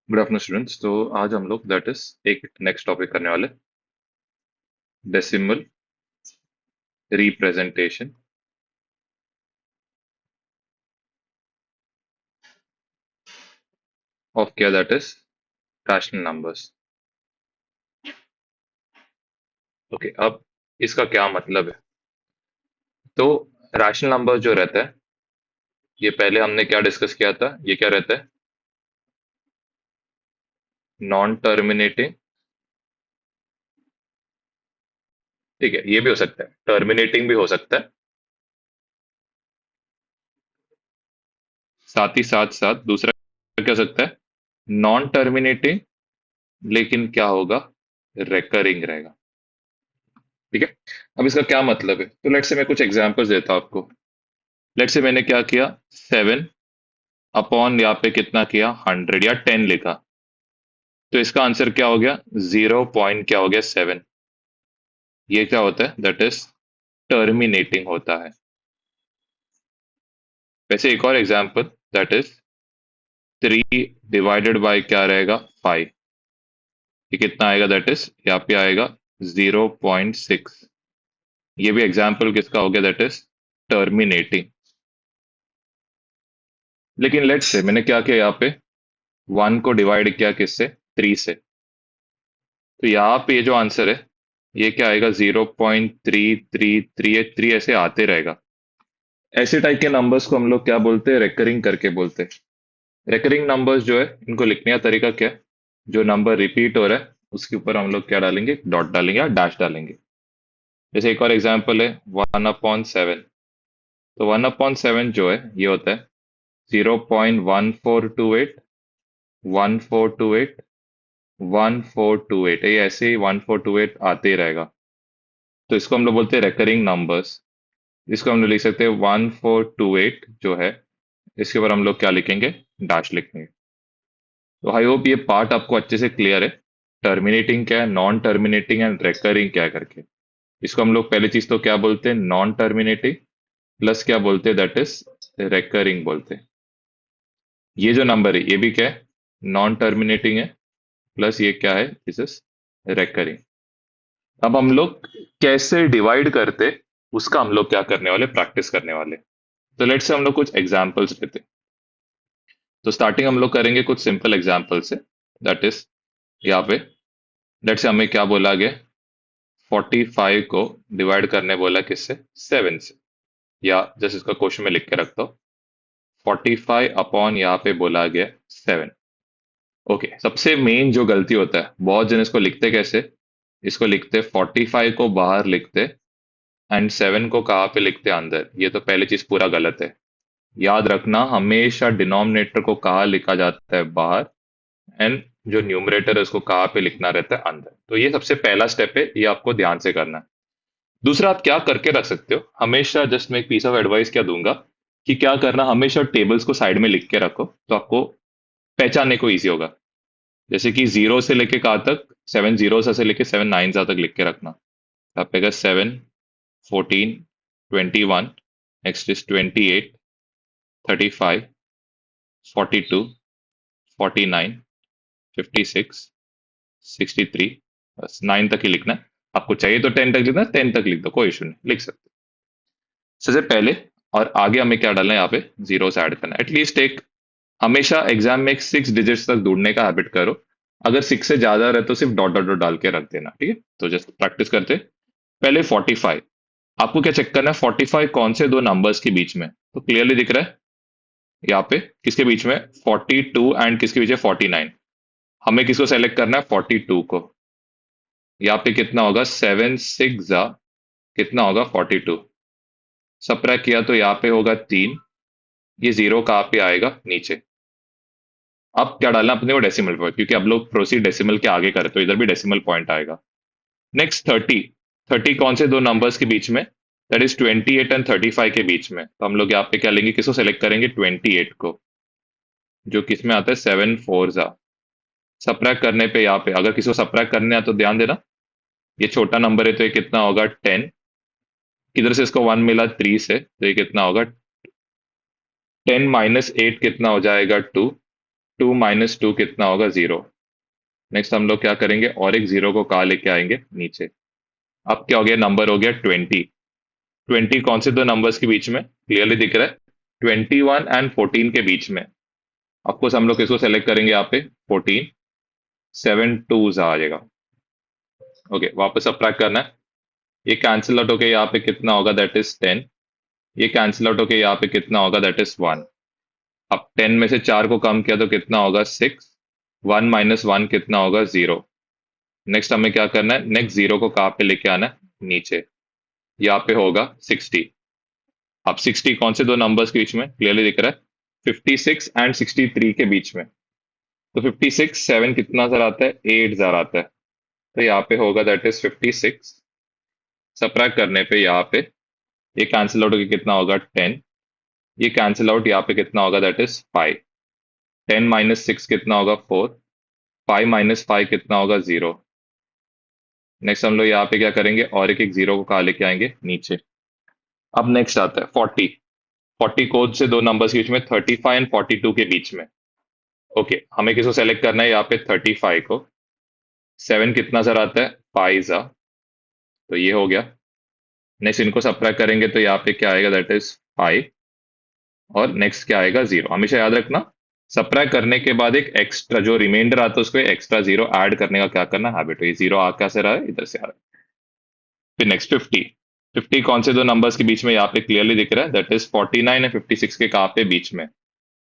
Good afternoon students. तो आज हम लोग दैट इज एक नेक्स्ट टॉपिक करने वाले डेसिमल रिप्रेजेंटेशन ऑफ क्या that is rational numbers. Okay, अब इसका क्या मतलब है? तो रैशनल नंबर जो रहता है, ये पहले हमने क्या डिस्कस किया था, ये क्या रहता है? Non terminating. ठीक है, ये भी हो सकता है, टर्मिनेटिंग भी हो सकता है। साथ ही साथ साथ दूसरा क्या हो सकता है? नॉन टर्मिनेटिंग, लेकिन क्या होगा? रेकरिंग रहेगा। ठीक है। अब इसका क्या मतलब है? तो लेट्स से मैं कुछ एग्जांपल्स देता हूं आपको। लेट्स से मैंने क्या किया, 7 अपॉन यहाँ पे कितना किया, 100 या 10 लिखा। तो इसका आंसर क्या हो गया? 0 क्या हो गया, 7। ये क्या होता है? दैट इज टर्मिनेटिंग होता है। वैसे एक और example, that is 3 divided by क्या रहेगा, 5। ये कितना आएगा? दैट इज यहाँ पे आएगा 0.6। ये भी एग्जाम्पल किसका हो गया? That is terminating. लेकिन लेट्स से मैंने क्या किया, यहाँ पे 1 को डिवाइड किया किससे? 3 से। तो यहाँ पे ये जो आंसर है, ये क्या आएगा? 0.333 3 ऐसे आते रहेगा। ऐसे टाइप के नंबर्स को हम लोग क्या बोलते हैं? रेकरिंग करके बोलते हैं। रेकरिंग नंबर्स जो है, इनको लिखने का तरीका क्या है? जो नंबर रिपीट हो रहा है उसके ऊपर हम लोग क्या डालेंगे? डॉट डालेंगे या डैश डालेंगे। जैसे एक और एग्जांपल है 1/7। तो 1/7 जो है, ये होता है 0.1428 1428 1428। ये ऐसे ही 1428 आते ही रहेगा। तो इसको हम लोग बोलते हैं रेकरिंग नंबर्स। इसको हम लोग लिख सकते हैं 1428 जो है, इसके ऊपर हम लोग क्या लिखेंगे? डैश लिखेंगे। तो आई होप ये पार्ट आपको अच्छे से क्लियर है। टर्मिनेटिंग क्या है, नॉन टर्मिनेटिंग एंड रेकरिंग क्या है करके। इसको हम लोग पहली चीज तो क्या बोलते हैं? Non terminating. प्लस क्या बोलते हैं? दैट इज रेकरिंग बोलते हैं। ये जो नंबर है, ये भी क्या है? नॉन टर्मिनेटिंग है। प्लस ये क्या है? This is recurring. अब हम लोग कैसे डिवाइड करते, उसका हम लोग क्या करने वाले? प्रैक्टिस करने वाले। तो लेट्स से हम लोग कुछ एग्जांपल्स लेते हैं। तो स्टार्टिंग हम लोग करेंगे कुछ सिंपल एग्जांपल से। दैट इज यहाँ पे लेट्स से हमें क्या बोला गया? 45 को डिवाइड करने बोला किससे? 7 से। या जैसे इसका क्वेश्चन में लिख के रखता हूँ, 45 अपॉन यहाँ पे बोला गया 7। ओके, सबसे मेन जो गलती होता है, बहुत जन इसको लिखते कैसे? इसको लिखते 45 को बाहर लिखते एंड 7 को कहाँ पे लिखते? अंदर। ये तो पहली चीज पूरा गलत है। याद रखना, हमेशा डिनोमिनेटर को कहाँ लिखा जाता है? बाहर। एंड जो न्यूमरेटर है उसको कहाँ पे लिखना रहता है? अंदर। तो ये सबसे पहला स्टेप है, ये आपको ध्यान से करना है। दूसरा, आप क्या करके रख सकते हो हमेशा, जस्ट मैं एक पीस ऑफ एडवाइस क्या दूंगा कि क्या करना, हमेशा टेबल्स को साइड में लिख के रखो, तो आपको पहचानने को ईजी होगा। जैसे कि 0 से लेके कहाँ तक? 7 जीरो से लेके 7 9 तक लिख के रखना। आप पेगा 7 14 21, नेक्स्ट इज 28 35 42 49 56 63। बस 9 तक ही लिखना है। आपको चाहिए तो 10 तक लिखना है, 10 तक लिख दो, कोई इशू नहीं, लिख सकते। सबसे पहले और आगे हमें क्या डालना है? यहाँ पे जीरो से ऐड करना है। एटलीस्ट एक, हमेशा एग्जाम में एक 6 डिजिट्स तक ढूंढने का हैबिट करो। अगर 6 से ज्यादा रहे तो सिर्फ डॉट डॉट डॉट डाल के रख देना। ठीक है, तो जस्ट प्रैक्टिस करते। पहले 45, आपको क्या चेक करना है? 45 कौन से दो नंबर्स के बीच में? तो क्लियरली दिख रहा है यहाँ पे किसके बीच में? 42 एंड किसके बीच है? 49। हमें किसको सेलेक्ट करना है? 42 को। यहाँ पे कितना होगा? 7 6 कितना होगा? 42। सबट्रैक्ट किया तो यहाँ पे होगा 3। ये जीरो कहाँ पे आएगा? नीचे। अब क्या डालना अपने को? डेसिमल पॉइंट, क्योंकि अब लोग प्रोसीड डेसिमल के आगे करें तो इधर भी डेसिमल पॉइंट आएगा। नेक्स्ट 30। 30 कौन से दो नंबर्स के बीच में? दैट इज 28 एंड 35 के बीच में। तो हम लोग यहाँ पे क्या लेंगे? किसको सेलेक्ट करेंगे? 28 को, जो किस में आता है? 7 4 सब्ट्रैक्ट करने पे यहाँ पे अगर किसी को सब्ट्रैक्ट करने हैं तो ध्यान देना, ये छोटा नंबर है तो ये कितना होगा? 10। किधर से इसको 1 मिला? 3 से, तो ये कितना होगा? 10 -8 कितना हो जाएगा? 2। 2 - 2 कितना होगा, 0। नेक्स्ट हम लोग क्या करेंगे, और एक 0 को कहाँ लेके आएंगे, नीचे। अब क्या हो गया, नंबर हो गया 20। 20 कौन से दो नंबर्स के बीच में, क्लियरली दिख रहा है, 21 और 14 के बीच में। ऑफकोर्स हम लोग किसको सेलेक्ट करेंगे यहाँ पे, 14। 7 2s आ जाएगा। ओके, वापस सब्ट्रैक्ट करना है। ये कैंसिल आउट होके यहाँ पे कितना होगा, दैट इज 10। ये कैंसिल आउट होके यहाँ पे कितना होगा, दैट इज 1। अब 10 में से 4 को कम किया तो कितना होगा, 6। 1 - 1 कितना होगा, 0। नेक्स्ट हमें क्या करना है, नेक्स्ट 0 को कहाँ पे लेके आना है, नीचे। यहाँ पे होगा 60। अब 60 कौन से दो नंबर्स के बीच में, क्लियरली दिख रहा है, 56 और 63 के बीच में। तो 56 7 कितना ज़रा आता है, 8 ज़रा आता है। तो यहाँ पे होगा दैट इज 56। सब्ट्रैक्ट करने पे यहाँ पे ये कैंसिल आउट होकर कितना होगा, 10। ये कैंसिल आउट यहाँ पे कितना होगा, दैट इज 5। 10 - 6 कितना होगा, 4। 5 - 5 कितना होगा, 0। नेक्स्ट हम लोग यहाँ पे क्या करेंगे, और एक एक 0 को कहाँ लेके आएंगे, नीचे। अब नेक्स्ट आता है 40। 40 कोड से दो नंबर्स के बीच में, 35 और 42 के बीच में। ओके, हमें किसको सेलेक्ट करना है यहाँ पे, 35 को। 7 कितना सर आता है, 5 ज़ा। तो ये हो गया। नेक्स्ट इनको सब्ट्रैक्ट करेंगे तो यहाँ पे क्या आएगा, दैट इज 5। और नेक्स्ट क्या आएगा, 0। हमेशा याद रखना, सब्ट्रैक्ट करने के बाद एक एक्स्ट्रा जो रिमाइंडर आता है उसको एक्स्ट्रा 0 ऐड करने का क्या करना हैबिट हो। ये 0 आ कैसे रहा है, इधर से आ रहा है। फिर नेक्स्ट 50। 50 कौन से दो नंबर्स के बीच में, यहाँ पे क्लियरली दिख रहा है, दैट इज 49 और 56 के कहाँ पे बीच में।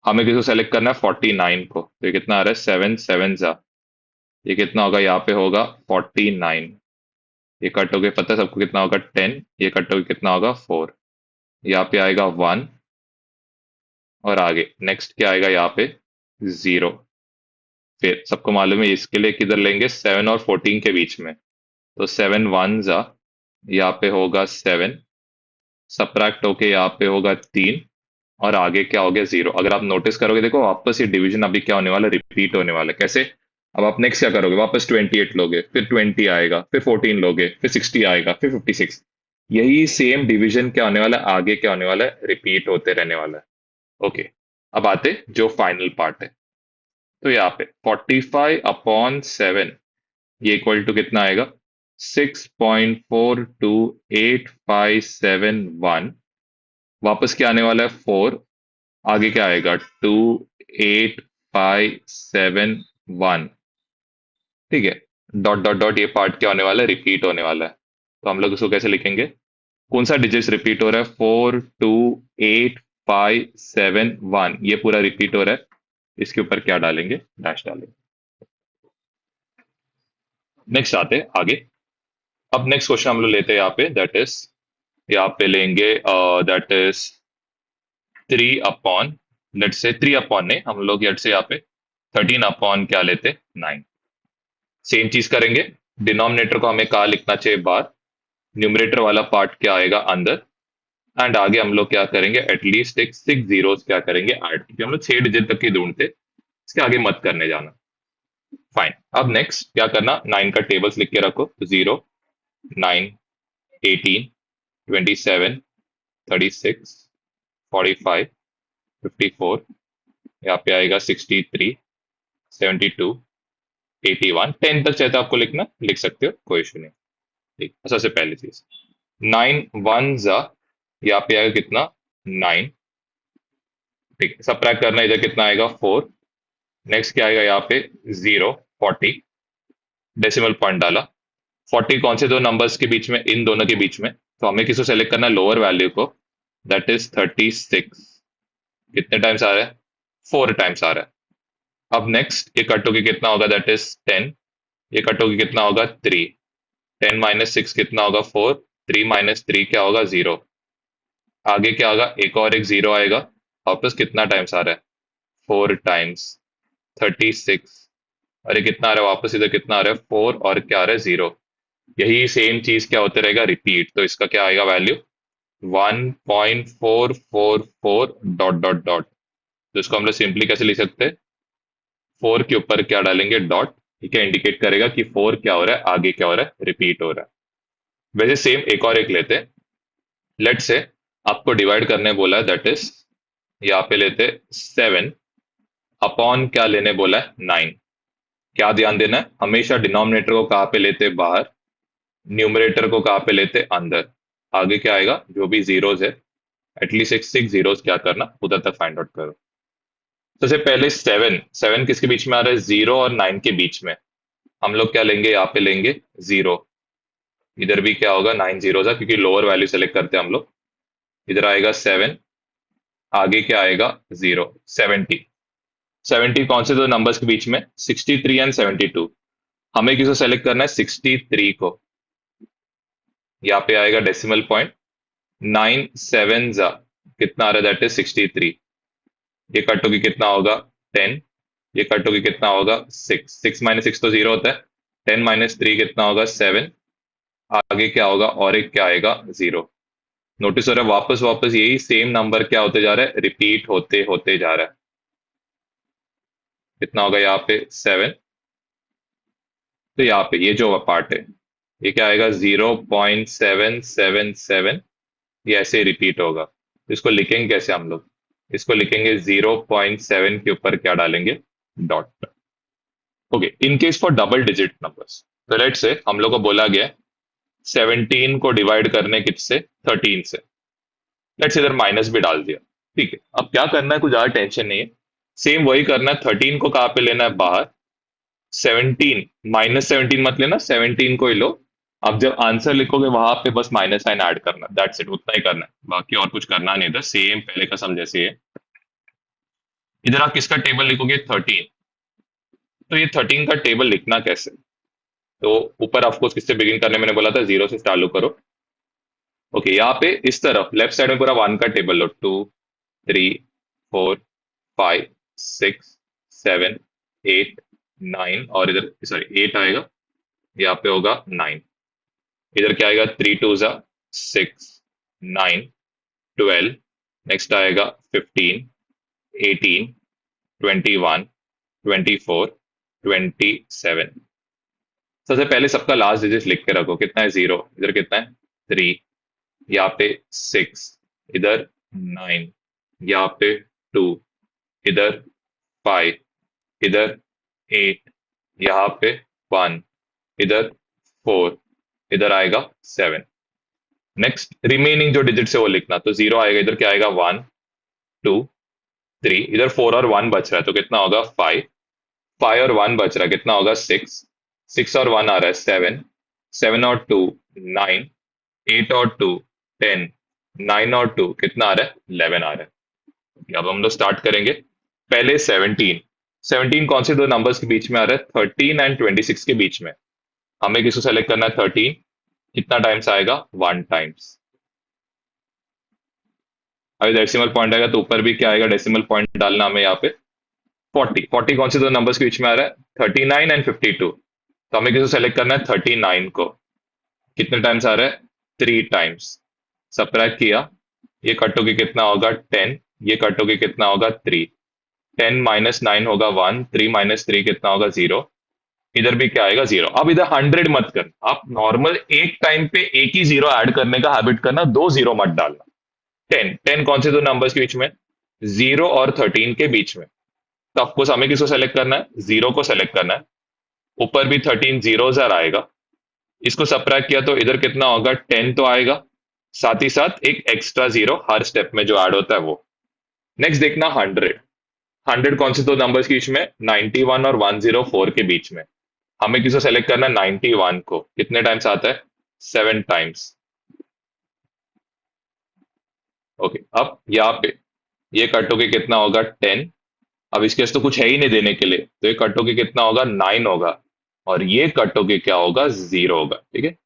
हमें किसको सेलेक्ट करना है, 49 को। तो ये कितना आ रहा है, 7 7 ज़ा। ये कितना होगा, यहाँ पे होगा 49। ये कट हो गए, पता है सबको कितना होगा, 10। ये कट हो गए, कितना होगा, 4। यहाँ पे आएगा 1। और आगे नेक्स्ट क्या आएगा, यहाँ पे 0। फिर सबको मालूम है इसके लिए किधर लेंगे, 7 और 14 के बीच में। तो 7 1 ज़ा, यहाँ पे होगा 7। सब्ट्रैक्ट होके यहाँ पे होगा 3। और आगे क्या हो गया, 0। अगर आप नोटिस करोगे, देखो वापस ये डिवीजन अभी क्या होने वाला है, रिपीट होने वाला है। कैसे, अब आप नेक्स्ट क्या करोगे, वापस 28 लोगे, फिर 20 आएगा, फिर 14 लोगे, फिर 60 आएगा, फिर 56। यही सेम डिवीजन क्या होने वाला है, आगे क्या होने वाला है, रिपीट होते रहने वाला है। ओके, अब आते जो फाइनल पार्ट है। तो यहाँ पे 45/7, ये इक्वल टू कितना आएगा, 6.428571। वापस क्या आने वाला है, 4। आगे क्या आएगा, 28571। ठीक है, डॉट डॉट डॉट, ये पार्ट क्या होने वाला है, रिपीट होने वाला है। तो हम लोग इसको कैसे लिखेंगे, कौन सा डिजिट रिपीट हो रहा है, 4 2 8 5 7 1, ये पूरा रिपीट हो रहा है। इसके ऊपर क्या डालेंगे, डैश डालेंगे। नेक्स्ट आते हैं आगे। अब नेक्स्ट क्वेश्चन हम लोग लेते हैं यहाँ पे, दैट इज यहाँ पे लेंगे, दैट इज 3 अपॉन, लेट से 3 अपॉन नहीं, हम लोग लेट से यहाँ पे 13 अपॉन क्या लेते, 9। सेम चीज करेंगे, डिनोमिनेटर को हमें कहाँ लिखना चाहिए, बाहर। न्यूमरेटर वाला पार्ट क्या आएगा, अंदर। एंड आगे हम लोग क्या करेंगे, एटलीस्ट एक 6 जीरोस क्या करेंगे ऐड, क्योंकि हम लोग 6 डिजिट तक ही ढूंढते, इसके आगे मत करने जाना। फाइन, अब नेक्स्ट क्या करना, 9 का टेबल्स लिख के रखो, 0 9 18 27 36 45 54, यहाँ पे आएगा 63 72 81। 10 तक चाहते आपको लिखना, लिख सकते हो, कोई इशू नहीं। ठीक, सबसे पहली चीज 9 1 ज़ा, यहाँ पे आएगा कितना, 9। ठीक, सब्ट्रैक्ट करना, इधर कितना आएगा, 4। नेक्स्ट क्या आएगा, यहाँ पे 0 40, डेसिमल पॉइंट डाला। 40 कौन से दो नंबर्स के बीच में, इन दोनों के बीच में। तो हमें किसको सेलेक्ट करना है, लोअर वैल्यू को, दैट इज 36। कितने टाइम्स आ रहा है, 4 टाइम्स आ रहा है। अब नेक्स्ट ये कट होके कितना होगा, दैट इज 10। ये कट होके कितना होगा, 3। 10 - 6 कितना होगा, 4। 3 - 3 क्या होगा, 0। आगे क्या होगा, एक और एक 0 आएगा। वापस कितना टाइम्स आ रहा है, 4 टाइम्स, 36। और ये कितना आ रहा है, वापस इधर कितना आ रहा है, 4। और क्या आ रहा है, 0। यही सेम चीज क्या होते रहेगा, रिपीट। तो इसका क्या आएगा वैल्यू, 1.444 डॉट डॉट डॉट। तो इसको हम लोग सिंपली कैसे लिख सकते हैं, 4 के ऊपर क्या डालेंगे, डॉट। ठीक है, इंडिकेट करेगा कि 4 क्या हो रहा है, आगे क्या हो रहा है, रिपीट हो रहा है। वैसे सेम एक और एक लेते हैं। लेट से आपको डिवाइड करने बोला है, दैट इज यहाँ पे लेते 7 अपॉन क्या लेने बोला है, 9। क्या ध्यान देना है, हमेशा डिनोमिनेटर को कहाँ पे लेते हैं, बाहर, न्यूमरेटर को कहाँ पे लेते हैं, अंदर। आगे क्या आएगा, जो भी जीरोस है, एटलीस्ट एक 6 जीरोस क्या करना, उधर तक फाइंड आउट करो। सबसे पहले 7, 7 किसके बीच में आ रहा है, 0 और 9 के बीच में। हम लोग क्या लेंगे, यहाँ पे लेंगे 0। इधर भी क्या होगा, 9 जीरो था, क्योंकि लोअर वैल्यू सेलेक्ट करते हैं हम लोग। इधर आएगा 7, आगे क्या आएगा, 0। 70, 70 कौन से दो नंबर्स के बीच में, 63 एंड 72। हमें किसको सेलेक्ट करना है, 63 को। यहाँ पे आएगा डेसिमल पॉइंट, 9 7 जा कितना आ रहा है, दैट इज 63। ये कट होगी कितना होगा, 10। ये कट होगी कितना होगा, 6। 6 माइनस 6 तो 0 होता है। 10 माइनस 3 कितना होगा, 7। आगे क्या होगा, और एक क्या आएगा, 0। नोटिस हो रहा है, वापस वापस यही सेम नंबर क्या होते जा रहा है, रिपीट होते होते जा रहा है। कितना होगा यहाँ पे, 7। तो यहाँ पे ये जो पार्ट है, ये क्या आएगा, 0.777। ये ऐसे रिपीट होगा। इसको लिखेंगे कैसे हम लोग, इसको लिखेंगे 0.7 के ऊपर क्या डालेंगे, dot. Okay, in case for double digit numbers, तो लेट से हम लोग को बोला गया 17 को डिवाइड करने किससे, 13 से। लेट्स इधर माइनस भी डाल दिया। ठीक है, अब क्या करना है, कुछ ज्यादा टेंशन नहीं है। सेम वही करना है, 13 को कहाँ पे लेना है, बाहर। 17 -17 मत लेना, 17 को ही लो। अब जब आंसर लिखोगे वहां पे बस माइनस साइन ऐड करना, दैट्स इट, उतना ही करना है, बाकी और कुछ करना नहीं था, सेम पहले का सम जैसे है। इधर आप किसका टेबल लिखोगे, 13। तो ये 13 का टेबल लिखना कैसे, तो ऊपर ऑफकोर्स किससे बिगिन करने, मैंने बोला था 0 से चालू करो। ओके, यहाँ पे इस तरफ लेफ्ट साइड में पूरा 1 का टेबल लो, 2 3 4 5 6 7 8 9, और इधर सॉरी 8 आएगा, यहाँ पे होगा 9। इधर क्या आएगा, 3 2 जा 6 9 12। नेक्स्ट आएगा 15 18 21 24 27। सबसे पहले सबका लास्ट डिजिट लिख के रखो, कितना है, 0। इधर कितना है, 3। यहाँ पे 6। इधर 9। यहाँ पे 2। इधर 5। इधर 8। यहाँ पे 1। इधर 4। इधर आएगा 7। नेक्स्ट रिमेनिंग जो डिजिट है वो लिखना, तो 0 आएगा, इधर क्या आएगा, 1 2 3। इधर 4 और 1 बच रहा है, तो कितना होगा, 5। 5 और 1 बच रहा है, कितना होगा, 6। 6 और 1 आ रहा है, 7। 7 और 2 9। 8 और 2 10। 9 और 2 कितना आ रहा है, 11 आ रहा है। अब हम लोग स्टार्ट करेंगे। पहले 17। 17 कौन से दो नंबर्स के बीच में आ रहा है, 13 एंड 26 के बीच में। हमें किसको सेलेक्ट करना है, 13। कितना टाइम्स आएगा, 1 टाइम्स। अभी डेसिमल पॉइंट आएगा तो ऊपर भी क्या आएगा, डेसिमल पॉइंट डालना हमें यहाँ पे। 40। 40 कौन से दो नंबर्स के बीच में आ रहा है, 39 एंड 52। तो हमें किसको सेलेक्ट करना है, 39 को। कितने टाइम्स आ रहा है, 3 टाइम्स। सबट्रैक्ट किया, ये कटोगे कितना होगा, 10। ये कटोगे कितना होगा, 3। 10 माइनस 9 होगा 1। 3 माइनस 3 कितना होगा, 0। इधर भी क्या आएगा, 0। अब इधर 100 मत कर, आप नॉर्मल एक टाइम पे एक ही 0 ऐड करने का हैबिट करना, दो 0 मत डालना। 10, 10 कौन से दो नंबर्स के बीच में, 0 और 13 के बीच में। तो आपको हमें किसको सेलेक्ट करना है, 0 को सेलेक्ट करना है। ऊपर भी 13 जीरो आएगा। इसको सबट्रैक्ट किया तो इधर कितना होगा, 10 तो आएगा, साथ ही साथ एक एक्स्ट्रा 0 हर स्टेप में जो ऐड होता है वो। नेक्स्ट देखना 100। 100 कौन से दो नंबर्स के बीच में, 91 और 104 के बीच में। हमें किसको सेलेक्ट करना है, 91 को। कितने टाइम्स आता है, 7 टाइम्स। ओके, अब यहाँ पे ये कटोगे कितना होगा, 10। अब इसके पास तो कुछ है ही नहीं देने के लिए, तो ये कटोगे कितना होगा, 9 होगा। और ये कटोगे क्या होगा, 0 होगा। ठीक है,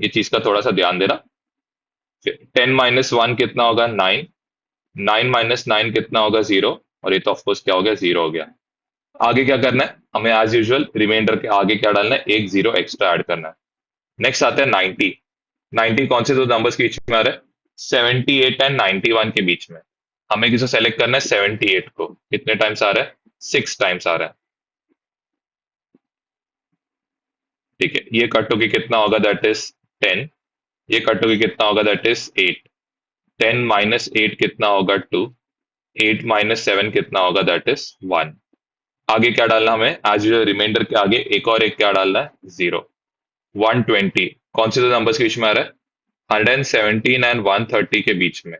ये चीज का थोड़ा सा ध्यान देना। 10 - 1 कितना होगा, 9। 9 - 9 कितना होगा, 0। और ये तो ऑफकोर्स क्या हो गया, 0 हो गया। आगे क्या करना है, हमें एज यूजुअल रिमाइंडर के आगे क्या डालना है, एक 0 एक्स्ट्रा ऐड करना है। नेक्स्ट आता है 90। 90 कौन से दो नंबर्स के बीच में आ रहा है, 78 एंड 91 के बीच में। हमें किसे सेलेक्ट करना है, 78 को। कितने टाइम्स आ रहा है, 6 टाइम्स आ रहा है। ठीक है, ये कट होके कितना होगा, दैट इज 10। ये कट होके कितना होगा, दैट इज 8। 10 - 8 कितना होगा, 2। 8 - 7 कितना होगा, दैट इज 1। आगे क्या डालना हमें, एज यूजुअल रिमाइंडर के आगे एक और एक क्या डालना है, 0। 120 कौन से दो नंबर्स के बीच में आ रहा है, 117 एंड 130 के बीच में।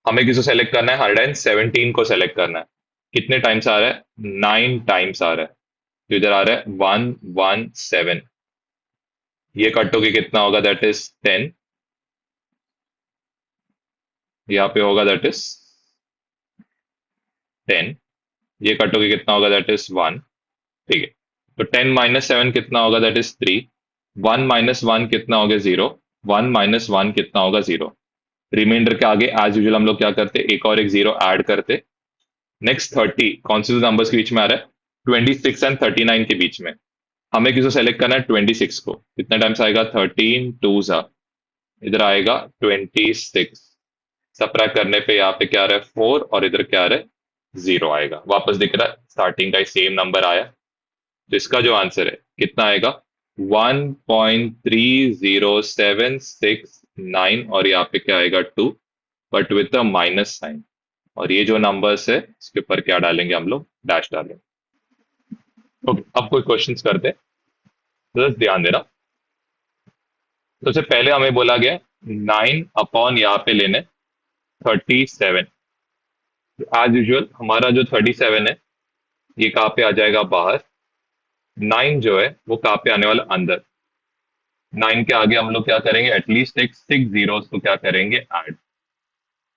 हमें किसको सेलेक्ट करना है, 117 को सेलेक्ट करना है। कितने टाइम्स आ रहा है, 9 टाइम्स आ रहा है। तो इधर आ रहा है 117। ये कट होके कितना होगा, दैट इज 10। यहाँ पे होगा दैट इज 10। ये कट होके कितना होगा, दैट इज 1। ठीक है, तो 10 - 7 कितना होगा, दैट इज 3। 1 - 1 कितना होगा, 0। 1 - 1 कितना होगा, 0। रिमाइंडर के आगे एज यूजुअल हम लोग क्या करते, एक और एक 0 ऐड करते। नेक्स्ट 30 कौन से नंबर्स के बीच में आ रहा है, 26 एंड 39 के बीच में। हमें किसको सेलेक्ट करना है, 26 को। कितना टाइम्स आएगा, 13 टू सा, इधर आएगा 26। सबट्रैक्ट करने पे यहाँ पे क्या आ रहा है, 4, और इधर क्या आ रहा है, 0 आएगा। वापस दिख रहा है स्टार्टिंग का ही सेम नंबर आया। तो इसका जो आंसर है कितना आएगा, 1.307669, और यहाँ पे क्या आएगा, 2, but with a minus sign. और ये जो नंबर्स है इसके ऊपर क्या डालेंगे हम लोग, डैश डालेंगे। ओके, अब कोई क्वेश्चंस करते हैं, तो बस ध्यान देना। तो सबसे पहले हमें बोला गया 9 अपॉन यहाँ पे लेने 37। एज यूजुअल हमारा जो 37 है ये कहाँ पे आ जाएगा, बाहर। 9 जो है वो कहाँ पे आने वाला, अंदर। 9 के आगे हम लोग क्या करेंगे, एटलीस्ट एक 6 जीरोस को क्या करेंगे, ऐड।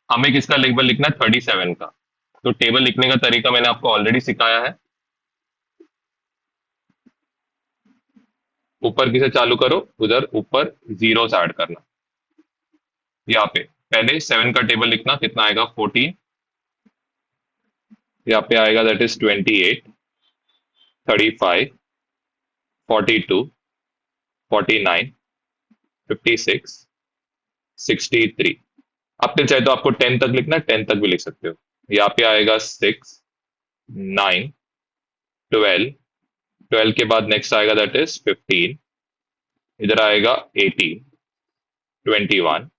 हमें किसका टेबल लिखना है, 37 का। तो टेबल लिखने का तरीका मैंने आपको ऑलरेडी सिखाया है। ऊपर किसे चालू करो, उधर ऊपर जीरोस ऐड करना। यहाँ पे पहले 7 का टेबल लिखना, कितना आएगा, 14। यहाँ पे आएगा दैट इज 28, 35, 42, 49, 56, 63। अब फिर चाहे तो आपको 10 तक लिखना है, 10 तक भी लिख सकते हो। यहाँ पे आएगा 6, 9, 12। 12 के बाद नेक्स्ट आएगा दैट इज 15। इधर आएगा 18, 21,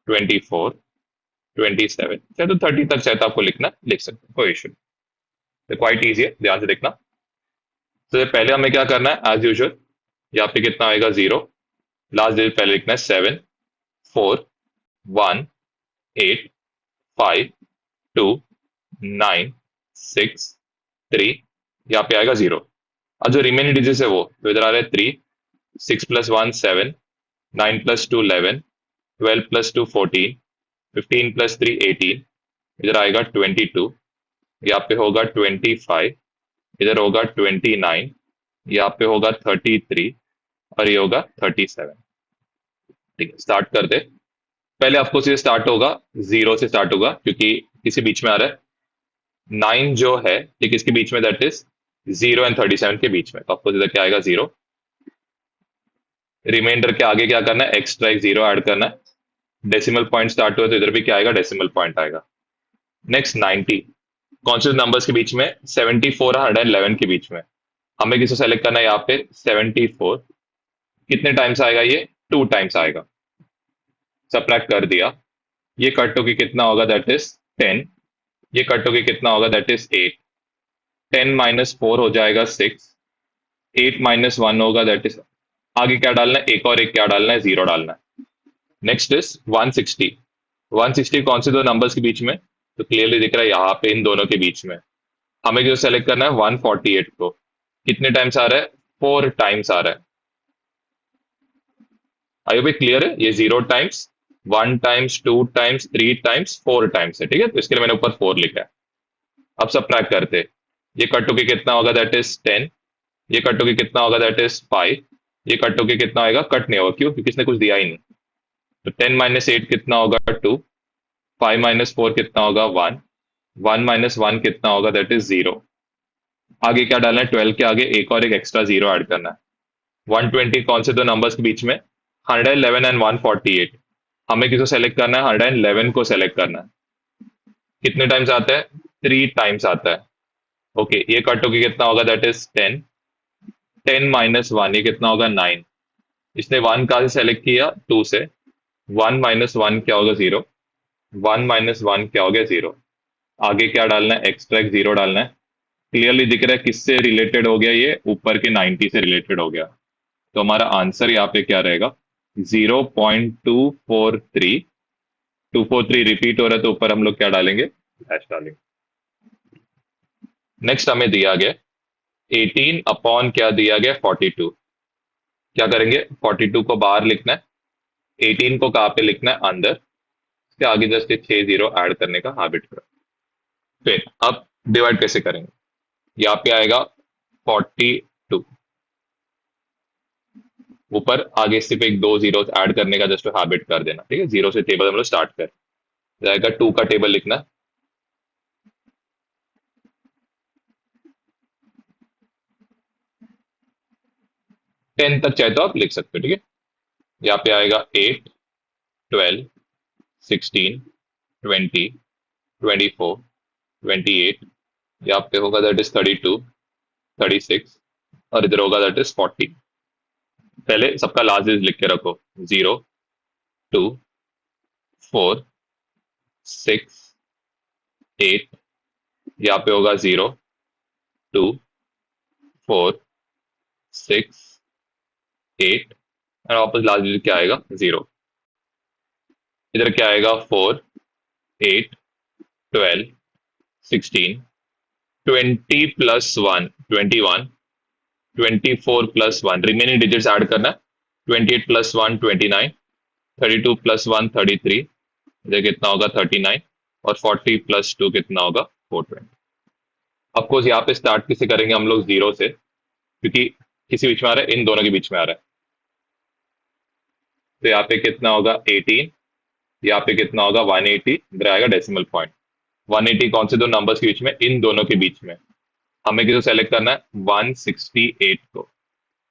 24, 27। चाहे तो 30 तक चाहे तो आपको लिखना है, लिख सकते हो, कोई इशू नहीं। तो क्वाइट ईजी है, ध्यान से देखना। तो ये पहले हमें क्या करना है, एज यूजुअल यहाँ पे कितना आएगा, 0। लास्ट डिजिट पहले लिखना है, 7, 4, 1, 8, 5, 2, 9, 6, 3। यहाँ पे आएगा 0। अब जो रिमेनिंग डिजिट है वो तो इधर आ रहे हैं 3, 6 + 1 7, 9 + 2 11, 12 + 2 14, 15 + 3 18। इधर आएगा 22। यहाँ पे होगा 25। इधर होगा 29। यहाँ पे होगा 33, और ये होगा 37। ठीक है, स्टार्ट कर दे। पहले आपको से स्टार्ट होगा, 0 से स्टार्ट होगा क्योंकि इसी बीच में आ रहा है। 9 जो है ये किसके बीच में, दैट इज 0 एंड 37 के बीच में। तो आपको इधर क्या आएगा, 0। रिमाइंडर के आगे क्या करना है, एक्स्ट्रा एक 0 ऐड करना है। डेसिमल पॉइंट स्टार्ट हुआ तो इधर भी क्या आएगा, डेसिमल पॉइंट आएगा। नेक्स्ट 90 कौन से नंबर्स के बीच में, 74 और 111 के बीच में। हमें किसको सेलेक्ट करना है, यहाँ पे 74। कितने टाइम्स आएगा ये, 2 टाइम्स आएगा। सबट्रैक्ट कर दिया। ये कट होके कितना होगा, दैट इज 10। ये कट होके कितना होगा, दैट इज 8। 10 - 4 हो जाएगा 6। 8 - 1 होगा, दैट इज, आगे क्या डालना है, एक और एक क्या डालना है, 0 डालना है। Next is 160। 160 कौन से दो नंबर्स के बीच में, तो क्लियरली दिख रहा है यहाँ पे इन दोनों के बीच में। हमें जो सेलेक्ट करना है 148 को। कितने टाइम्स आ रहा है, 4 टाइम्स आ रहा है। आई होप क्लियर है, ये 0 times, 1 times, 2 times, 3 times, 4 times है। ठीक है, तो इसके लिए मैंने ऊपर 4 लिखा है। अब सब ट्रैक करते, ये कट होके कितना होगा, दैट इज 10। ये कट होके कितना होगा, दैट इज 5। ये कट होके कितना आएगा, कट नहीं होगा, क्यों, क्योंकि इसने कुछ दिया ही नहीं। तो 10 - 8 कितना होगा, 2। 5 - 4 कितना होगा, 1। 1 - 1 कितना होगा, दैट इज 0। आगे क्या डालना है, 12 के आगे एक और एक एक्स्ट्रा 0 ऐड करना है। 120 कौन से दो नंबर्स के बीच में, 111 एंड 148। हमें किसको सेलेक्ट करना है, 111 को सेलेक्ट करना है। कितने टाइम्स आता है, 3 टाइम्स आता है। ओके, ये कट होके कितना होगा, दैट इज 10। 10 - 1 ये कितना होगा, 9। इसने 1 कहाँ से सेलेक्ट किया, 2 से। 1 - 1 क्या होगा, 0। 1 - 1 क्या हो गया, 0। आगे क्या डालना है, एक्सट्रैक्ट 0 डालना है। क्लियरली दिख रहा है किससे रिलेटेड हो गया, ये ऊपर के 90 से रिलेटेड हो गया। तो हमारा आंसर यहाँ पे क्या रहेगा, 0.243। 243 रिपीट हो रहा है तो ऊपर हम लोग क्या डालेंगे, डैश डालेंगे। नेक्स्ट हमें दिया गया 18 अपॉन क्या दिया गया, 42। क्या करेंगे, 42 को बाहर लिखना है, 18 को कहाँ पे लिखना है, अंदर। इसके आगे जस्ट 6 जीरो ऐड करने का हैबिट करो। फिर अब डिवाइड कैसे करेंगे, यहाँ पे आएगा 42, ऊपर आगे सिर्फ एक दो जीरो ऐड करने का जस्ट हैबिट कर देना, ठीक है। जीरो से टेबल हम लोग स्टार्ट कर जाएगा, 2 का टेबल लिखना है। 10 तक चाहे तो आप लिख सकते हो, ठीक है। यहाँ पे आएगा 8, 12, 16, 20, 24, 28। यहाँ पे होगा दैट इज 32, 36, और इधर होगा दैट इज 40। पहले सबका लास्ट डिजिट लिख के रखो, 0, 2, 4, 6, 8। यहाँ पे होगा 0, 2, 4, 6, 8, और वापस लास्ट डिजिट क्या आएगा, 0। इधर क्या आएगा, 4, 8, 12, 16, 20 plus 1, 21, 24 plus 1, remaining digits add करना है। 28 प्लस 1, 29, 32 प्लस 1, 33, इधर कितना होगा, 39, और 40 प्लस 2 कितना होगा, 420। ऑफकोर्स यहाँ पे स्टार्ट किसे करेंगे हम लोग, 0 से, क्योंकि किसी बीच में आ रहा है, इन दोनों के बीच में आ रहा है। तो यहाँ पे कितना होगा, 18, यहाँ पे कितना होगा, 180, इधर आएगा डेसिमल पॉइंट। 180 कौन से दो नंबर्स के बीच में, इन दोनों के बीच में। हमें किसे सेलेक्ट करना है, 168 को।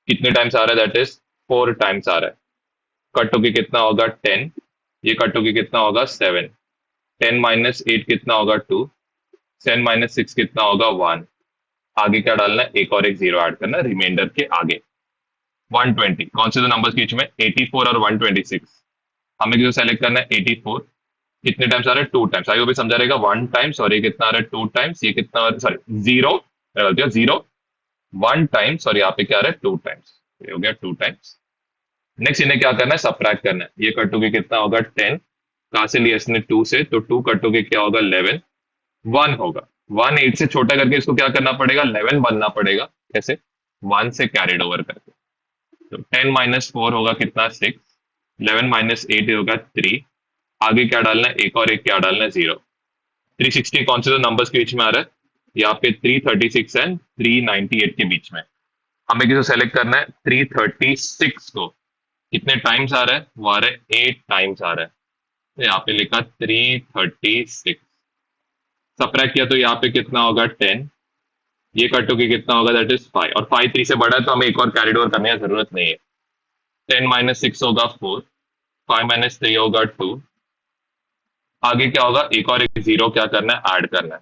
कितने टाइम्स आ रहा है, दैट इज 4 टाइम्स आ रहा है। कट होके कितना होगा, 10, ये कट होके कितना होगा, 7। 10 माइनस 8 कितना होगा, 2। 10 माइनस 6 कितना होगा, 1। आगे क्या डालना है, एक और एक जीरो ऐड करना है रिमाइंडर के आगे। 120 कौन से दो नंबर्स के बीच में, 84 और 126। हमें किसे सेलेक्ट करना है, 84। कितने टाइम्स आ रहा है, 2 टाइम्स। आगे वो भी समझा रहेगा, 1 टाइम्स, और ये कितना आ रहा है, 2 टाइम्स। ये कितना, सॉरी, 0, 0, 1 टाइम्स, और यहाँ पे क्या आ रहा है, 2 टाइम्स। ये हो गया 2 टाइम्स। नेक्स्ट इन्हें क्या करना है, सबट्रैक्ट करना है। ये कटोगे कितना होगा, 10। कहाँ से लिया इसने, 2 से, तो 2 कटोगे क्या होगा, 11। 1 होगा। 1 8 से छोटा करके इसको क्या करना पड़ेगा, 11 बनना पड़ेगा। कैसे, 1 से कैरिड ओवर करके। तो 10 माइनस 4 होगा कितना, 6। 11 माइनस 8 होगा 3। आगे क्या डालना है, एक और एक क्या डालना है, 0। 360 कौन से दो नंबर्स के बीच में आ रहा है, यहाँ पे 336 एंड 398 के बीच में। हमें किसे सेलेक्ट करना है, 336 को। कितने टाइम्स आ रहा है, वो आ रहा है 8 टाइम्स आ रहा है। तो यहाँ पे लिखा 336। सब्ट्रैक्ट किया तो यहाँ पे कितना होगा, 10। ये कटो के कितना होगा, दैट इज 5, और 5 3 से बड़ा है तो हमें एक और कैरिड ओवर करने की जरूरत नहीं है। 10 माइनस 6 होगा 4। 5 माइनस 3 होगा 2। आगे क्या होगा, एक और एक जीरो क्या करना है, ऐड करना है।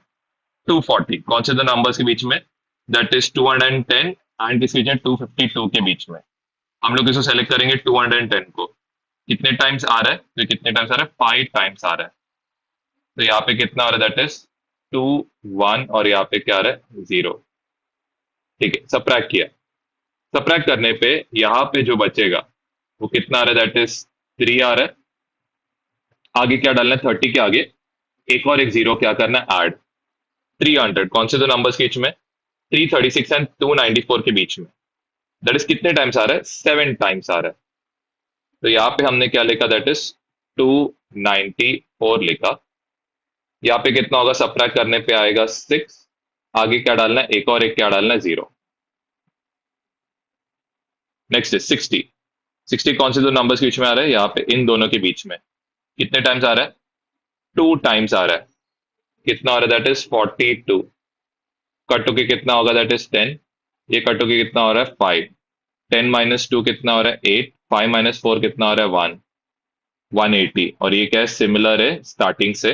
240 कौन से दो नंबर्स के बीच में, दैट इज 210 एंड किस बीच में, 252 के बीच में। हम लोग इसको सेलेक्ट करेंगे 210 को। कितने टाइम्स आ रहा है, तो कितने टाइम्स आ रहा है, 5 टाइम्स आ रहा है। तो यहाँ पे कितना आ रहा है, दैट इज 2, 1, और यहाँ पे क्या आ रहा है, 0। ठीक है, सबट्रैक्ट किया। सबट्रैक्ट करने पे यहाँ पे जो बचेगा वो कितना आ रहा है, दैट इज 3 आ रहा है। आगे क्या डालना है, 30 के आगे एक और एक जीरो क्या करना है, ऐड। 300 कौन से दो नंबर्स के बीच में, 336 एंड 294 के बीच में। दैट इज कितने टाइम्स आ रहा है, 7 टाइम्स आ रहा है। तो यहाँ पे हमने क्या लिखा, दैट इज 294 लिखा। यहाँ पे कितना होगा, सबट्रैक्ट करने पे आएगा 6। आगे क्या डालना है, एक और एक क्या डालना है, 0। Next is 60। 60 कौन से दो नंबर्स के बीच में आ रहा है, यहाँ पे इन दोनों के बीच में। कितने टाइम्स आ रहा है, 2 टाइम्स आ रहा है। कितना आ रहा है, दैट इज 42। कट होके कितना होगा, दैट इज 10। ये कट होके कितना हो रहा है, 5। 10 माइनस 2 कितना हो रहा है, 8। 5 माइनस 4 कितना हो रहा है, 1। 180, और ये क्या है, सिमिलर है स्टार्टिंग से।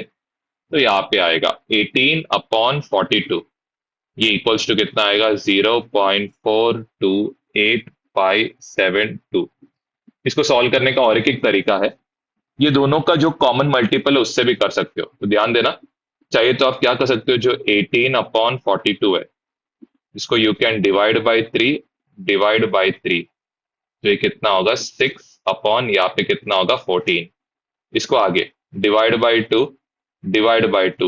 तो यहाँ पे आएगा 18 अपॉन 42। ये इक्वल्स टू कितना आएगा, 0.428572। इसको सॉल्व करने का और एक तरीका है, ये दोनों का जो कॉमन मल्टीपल है उससे भी कर सकते हो, तो ध्यान देना। चाहिए तो आप क्या कर सकते हो, जो 18/42 है इसको यू कैन डिवाइड बाई 3। तो ये कितना होगा, 6 अपॉन यहाँ पे कितना होगा 14। इसको आगे डिवाइड बाई टू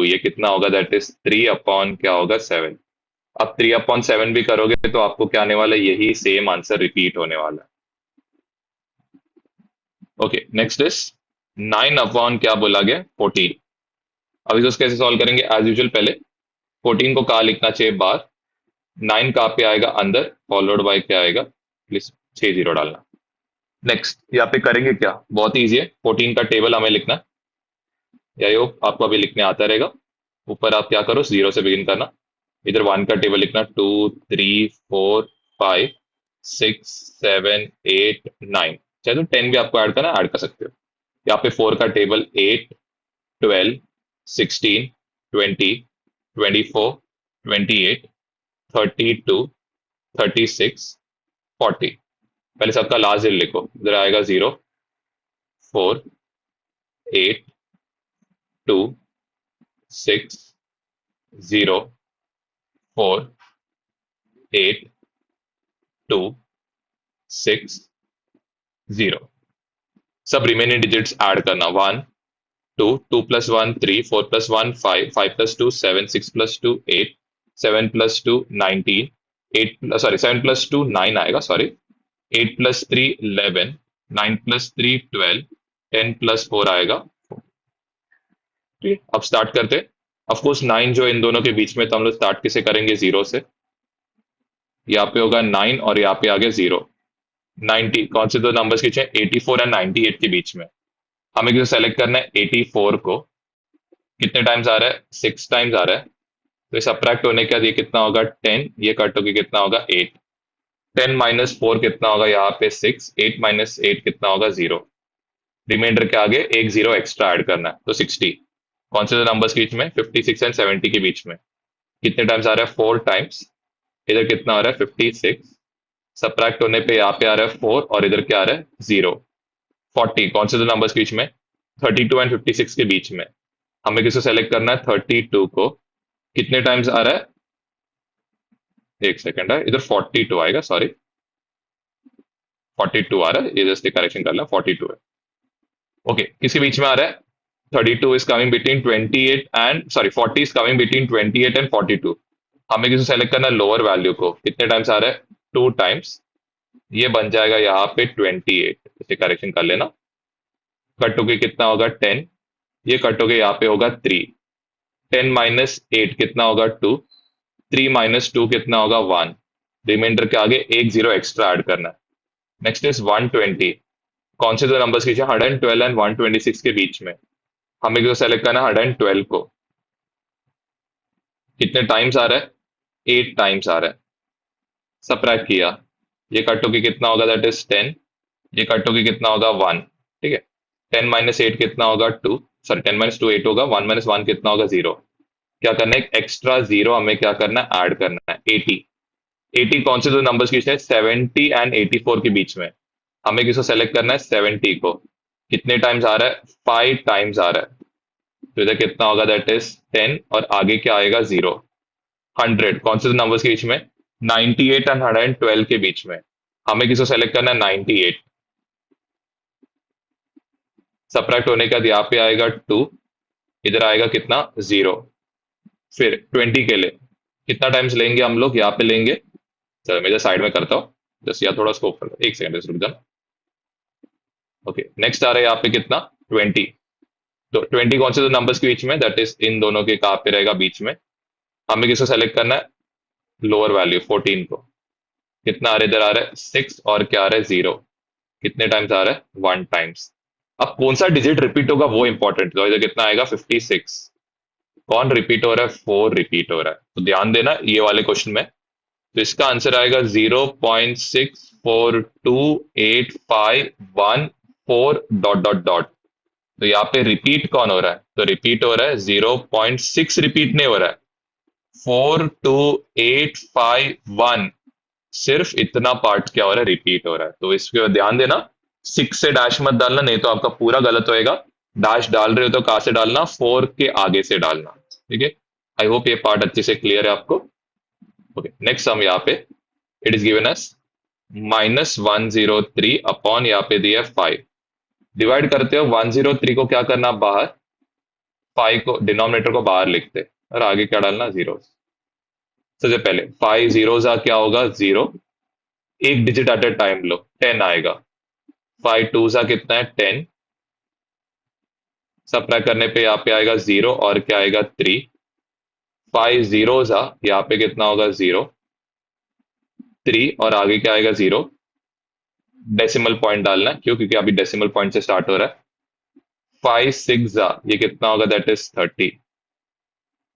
ये कितना होगा, दैट इज 3 अपॉन क्या होगा 7। अब 3/7 भी करोगे तो आपको क्या आने वाला है, यही सेम आंसर रिपीट होने वाला है। ओके, नेक्स्ट इज 9 अपॉन क्या बोला गया 14। अब इसको कैसे सॉल्व करेंगे, एज यूजुअल पहले 14 को कहाँ लिखना चाहिए, बाहर। 9 कहाँ पे आएगा, अंदर, फॉलोड बाय क्या आएगा, प्लीज 60 डालना। नेक्स्ट यहाँ पे करेंगे क्या, बहुत ईजी है। 14 का टेबल हमें लिखना है, या यो आपको अभी लिखने आता रहेगा। ऊपर आप क्या करो, 0 से बिगिन करना। इधर 1 का टेबल लिखना, 2 3 4 5 6 7 8 9। चाहे तो 10 भी आपको ऐड करना, ऐड कर सकते हो। यहाँ पे 4 का टेबल 8 12 16 20 24 28 32 36 40। पहले सबका लास्ट डिजिट लिखो, इधर आएगा 0 4 8 2 6 0 4 8 2 6 0। सब रिमेनिंग डिजिट्स ऐड करना, 1 2 2 + 1 3 4 + 1 5 5 + 2 7 6 + 2 8 7 + 2 19 8 सॉरी 7 + 2 9 आएगा, सॉरी 8 + 3 11 9 + 3 12 10 + 4 आएगा। ठीक है, अब स्टार्ट करते हैं। ऑफ कोर्स 9 जो इन दोनों के बीच में, तो हम लोग स्टार्ट किसे करेंगे, 0 से। यहाँ पे होगा 9 और यहाँ पे आ गया 0। 90 कौन से दो नंबर्स के बीच में, 84 एंड 98 के बीच में। हमें किसे सेलेक्ट करना है, 84 को। कितने टाइम्स आ रहा है, 6 टाइम्स आ रहा है। तो ये सब्ट्रैक्ट होने के बाद ये कितना होगा 10, ये कट होके कितना होगा 8। 10 - 4 कितना होगा, यहाँ पे 6। 8 - 8 कितना होगा 0। रिमाइंडर के आगे एक 0 एक्स्ट्रा ऐड करना है, तो 60। कौन से दो नंबर्स के बीच में, 56 एंड 70 के बीच में। कितने टाइम्स आ रहा है, 4 टाइम्स। इधर कितना आ रहा है 56। सब्ट्रैक्ट होने पे यहाँ पे आ रहा है 4 और इधर क्या आ रहा है 0। 40 कौन से दो नंबर्स के बीच में, 32 एंड 56 के बीच में। हमें किसको सेलेक्ट करना है, 32 को। कितने टाइम्स आ रहा है, एक सेकंड है, इधर 42 आएगा, सॉरी 42 आ रहा है, ये जस्ट करेक्शन कर लें, 42 है। ओके, किसके बीच में आ रहा है, 32 is coming between 28 and sorry 40 is coming between 28 and 42। हमें किसको सेलेक्ट करना है, लोअर वैल्यू को। कितने टाइम्स आ रहा है, 2 टाइम्स। ये बन जाएगा यहाँ पे 28, इसे करेक्शन कर लेना। कट होके कितना होगा 10, ये कट होके यहाँ पे होगा 3। 10 - 8 कितना होगा 2। 3 - 2 कितना होगा 1। रिमाइंडर के आगे एक 0 एक्स्ट्रा ऐड करना है। Next is 120। कौन से दो नंबर्स के बीच में, 112 एंड 126 के बीच में। हमें जो सेलेक्ट करना है 112 को। कितने टाइम्स आ रहा है, 8 टाइम्स आ रहा है। सबट्रैक्ट किया, ये कट होके कितना होगा, दैट इज 10। ये कट होके कितना होगा 1। ठीक है, 10 - 8 कितना होगा 2, सॉरी 10 - 2 8 होगा। 1 - 1 कितना होगा 0। क्या करना है, एक एक्स्ट्रा 0 हमें क्या करना है, ऐड करना है, 80। 80 कौन से दो नंबर्स के बीच में, 70 एंड 84 के बीच में। हमें किसको सेलेक्ट करना है, 70 को। कितने टाइम्स आ रहा है, 5 टाइम्स आ रहा है। तो इधर कितना होगा, दैट इज 10 और आगे क्या आएगा 0। 100 कौन से दो नंबर्स के बीच में, 98 एंड 112 के बीच में। हमें किसको सेलेक्ट करना है, 98। सब्ट्रैक्ट होने के बाद यहाँ पे आएगा 2, इधर आएगा कितना 0। फिर 20 के लिए कितना टाइम्स लेंगे हम लोग, यहाँ पे लेंगे। चलो मैं इधर साइड में करता हूँ, जस्ट यहाँ थोड़ा स्कोप करता हूँ, एक सेकंड रुक जाना। ओके, नेक्स्ट आ रहा है यहाँ पे कितना 20। तो 20 कौन से दो नंबर्स के बीच में, दैट इज इन दोनों के कहाँ पे रहेगा, बीच में। हमें किसको सेलेक्ट करना है, लोअर वैल्यू 14 को। कितना आ रहा है, इधर आ रहा है 6 और क्या आ रहा है 0। कितने टाइम्स आ रहा है, 1 टाइम्स। अब कौन सा डिजिट रिपीट होगा वो इंपॉर्टेंट, तो इधर कितना आएगा 56। कौन रिपीट हो रहा है, 4 रिपीट हो रहा है, तो ध्यान देना ये वाले क्वेश्चन में। तो इसका आंसर आएगा 0.642851 डॉट। तो यहाँ पे रिपीट कौन हो रहा है, तो रिपीट हो रहा है 0.6, रिपीट नहीं हो रहा है, 42851। सिर्फ इतना पार्ट क्या हो रहा है, रिपीट हो रहा है। तो इसके ध्यान देना, 6 से डैश मत डालना, नहीं तो आपका पूरा गलत होएगा। डैश डाल रहे हो तो कहाँ से डालना, 4 के आगे से डालना। ठीक है, आई होप ये पार्ट अच्छे से क्लियर है आपको। ओके, नेक्स्ट सम यहाँ पे it is given us -103 upon यहाँ पे दिया 5। डिवाइड करते हो 103 को क्या करना बाहर, 5 को डिनोमिनेटर को बाहर लिखते और आगे क्या डालना, जीरो। सबसे पहले 5 जीरो क्या होगा, जीरो। एक डिजिट एट ए टाइम लो, 10 आएगा। 5 टू सा कितना है, 10। सबट्रैक्ट करने पे यहाँ पे आएगा जीरो और क्या आएगा, 3। 5 जीरो यहाँ पे कितना होगा, जीरो। 3 और आगे क्या आएगा, जीरो। डेसिमल पॉइंट डालना है, क्यों, क्योंकि अभी डेसिमल पॉइंट से स्टार्ट हो रहा है। 5 6 ये कितना होगा, दैट इज 30।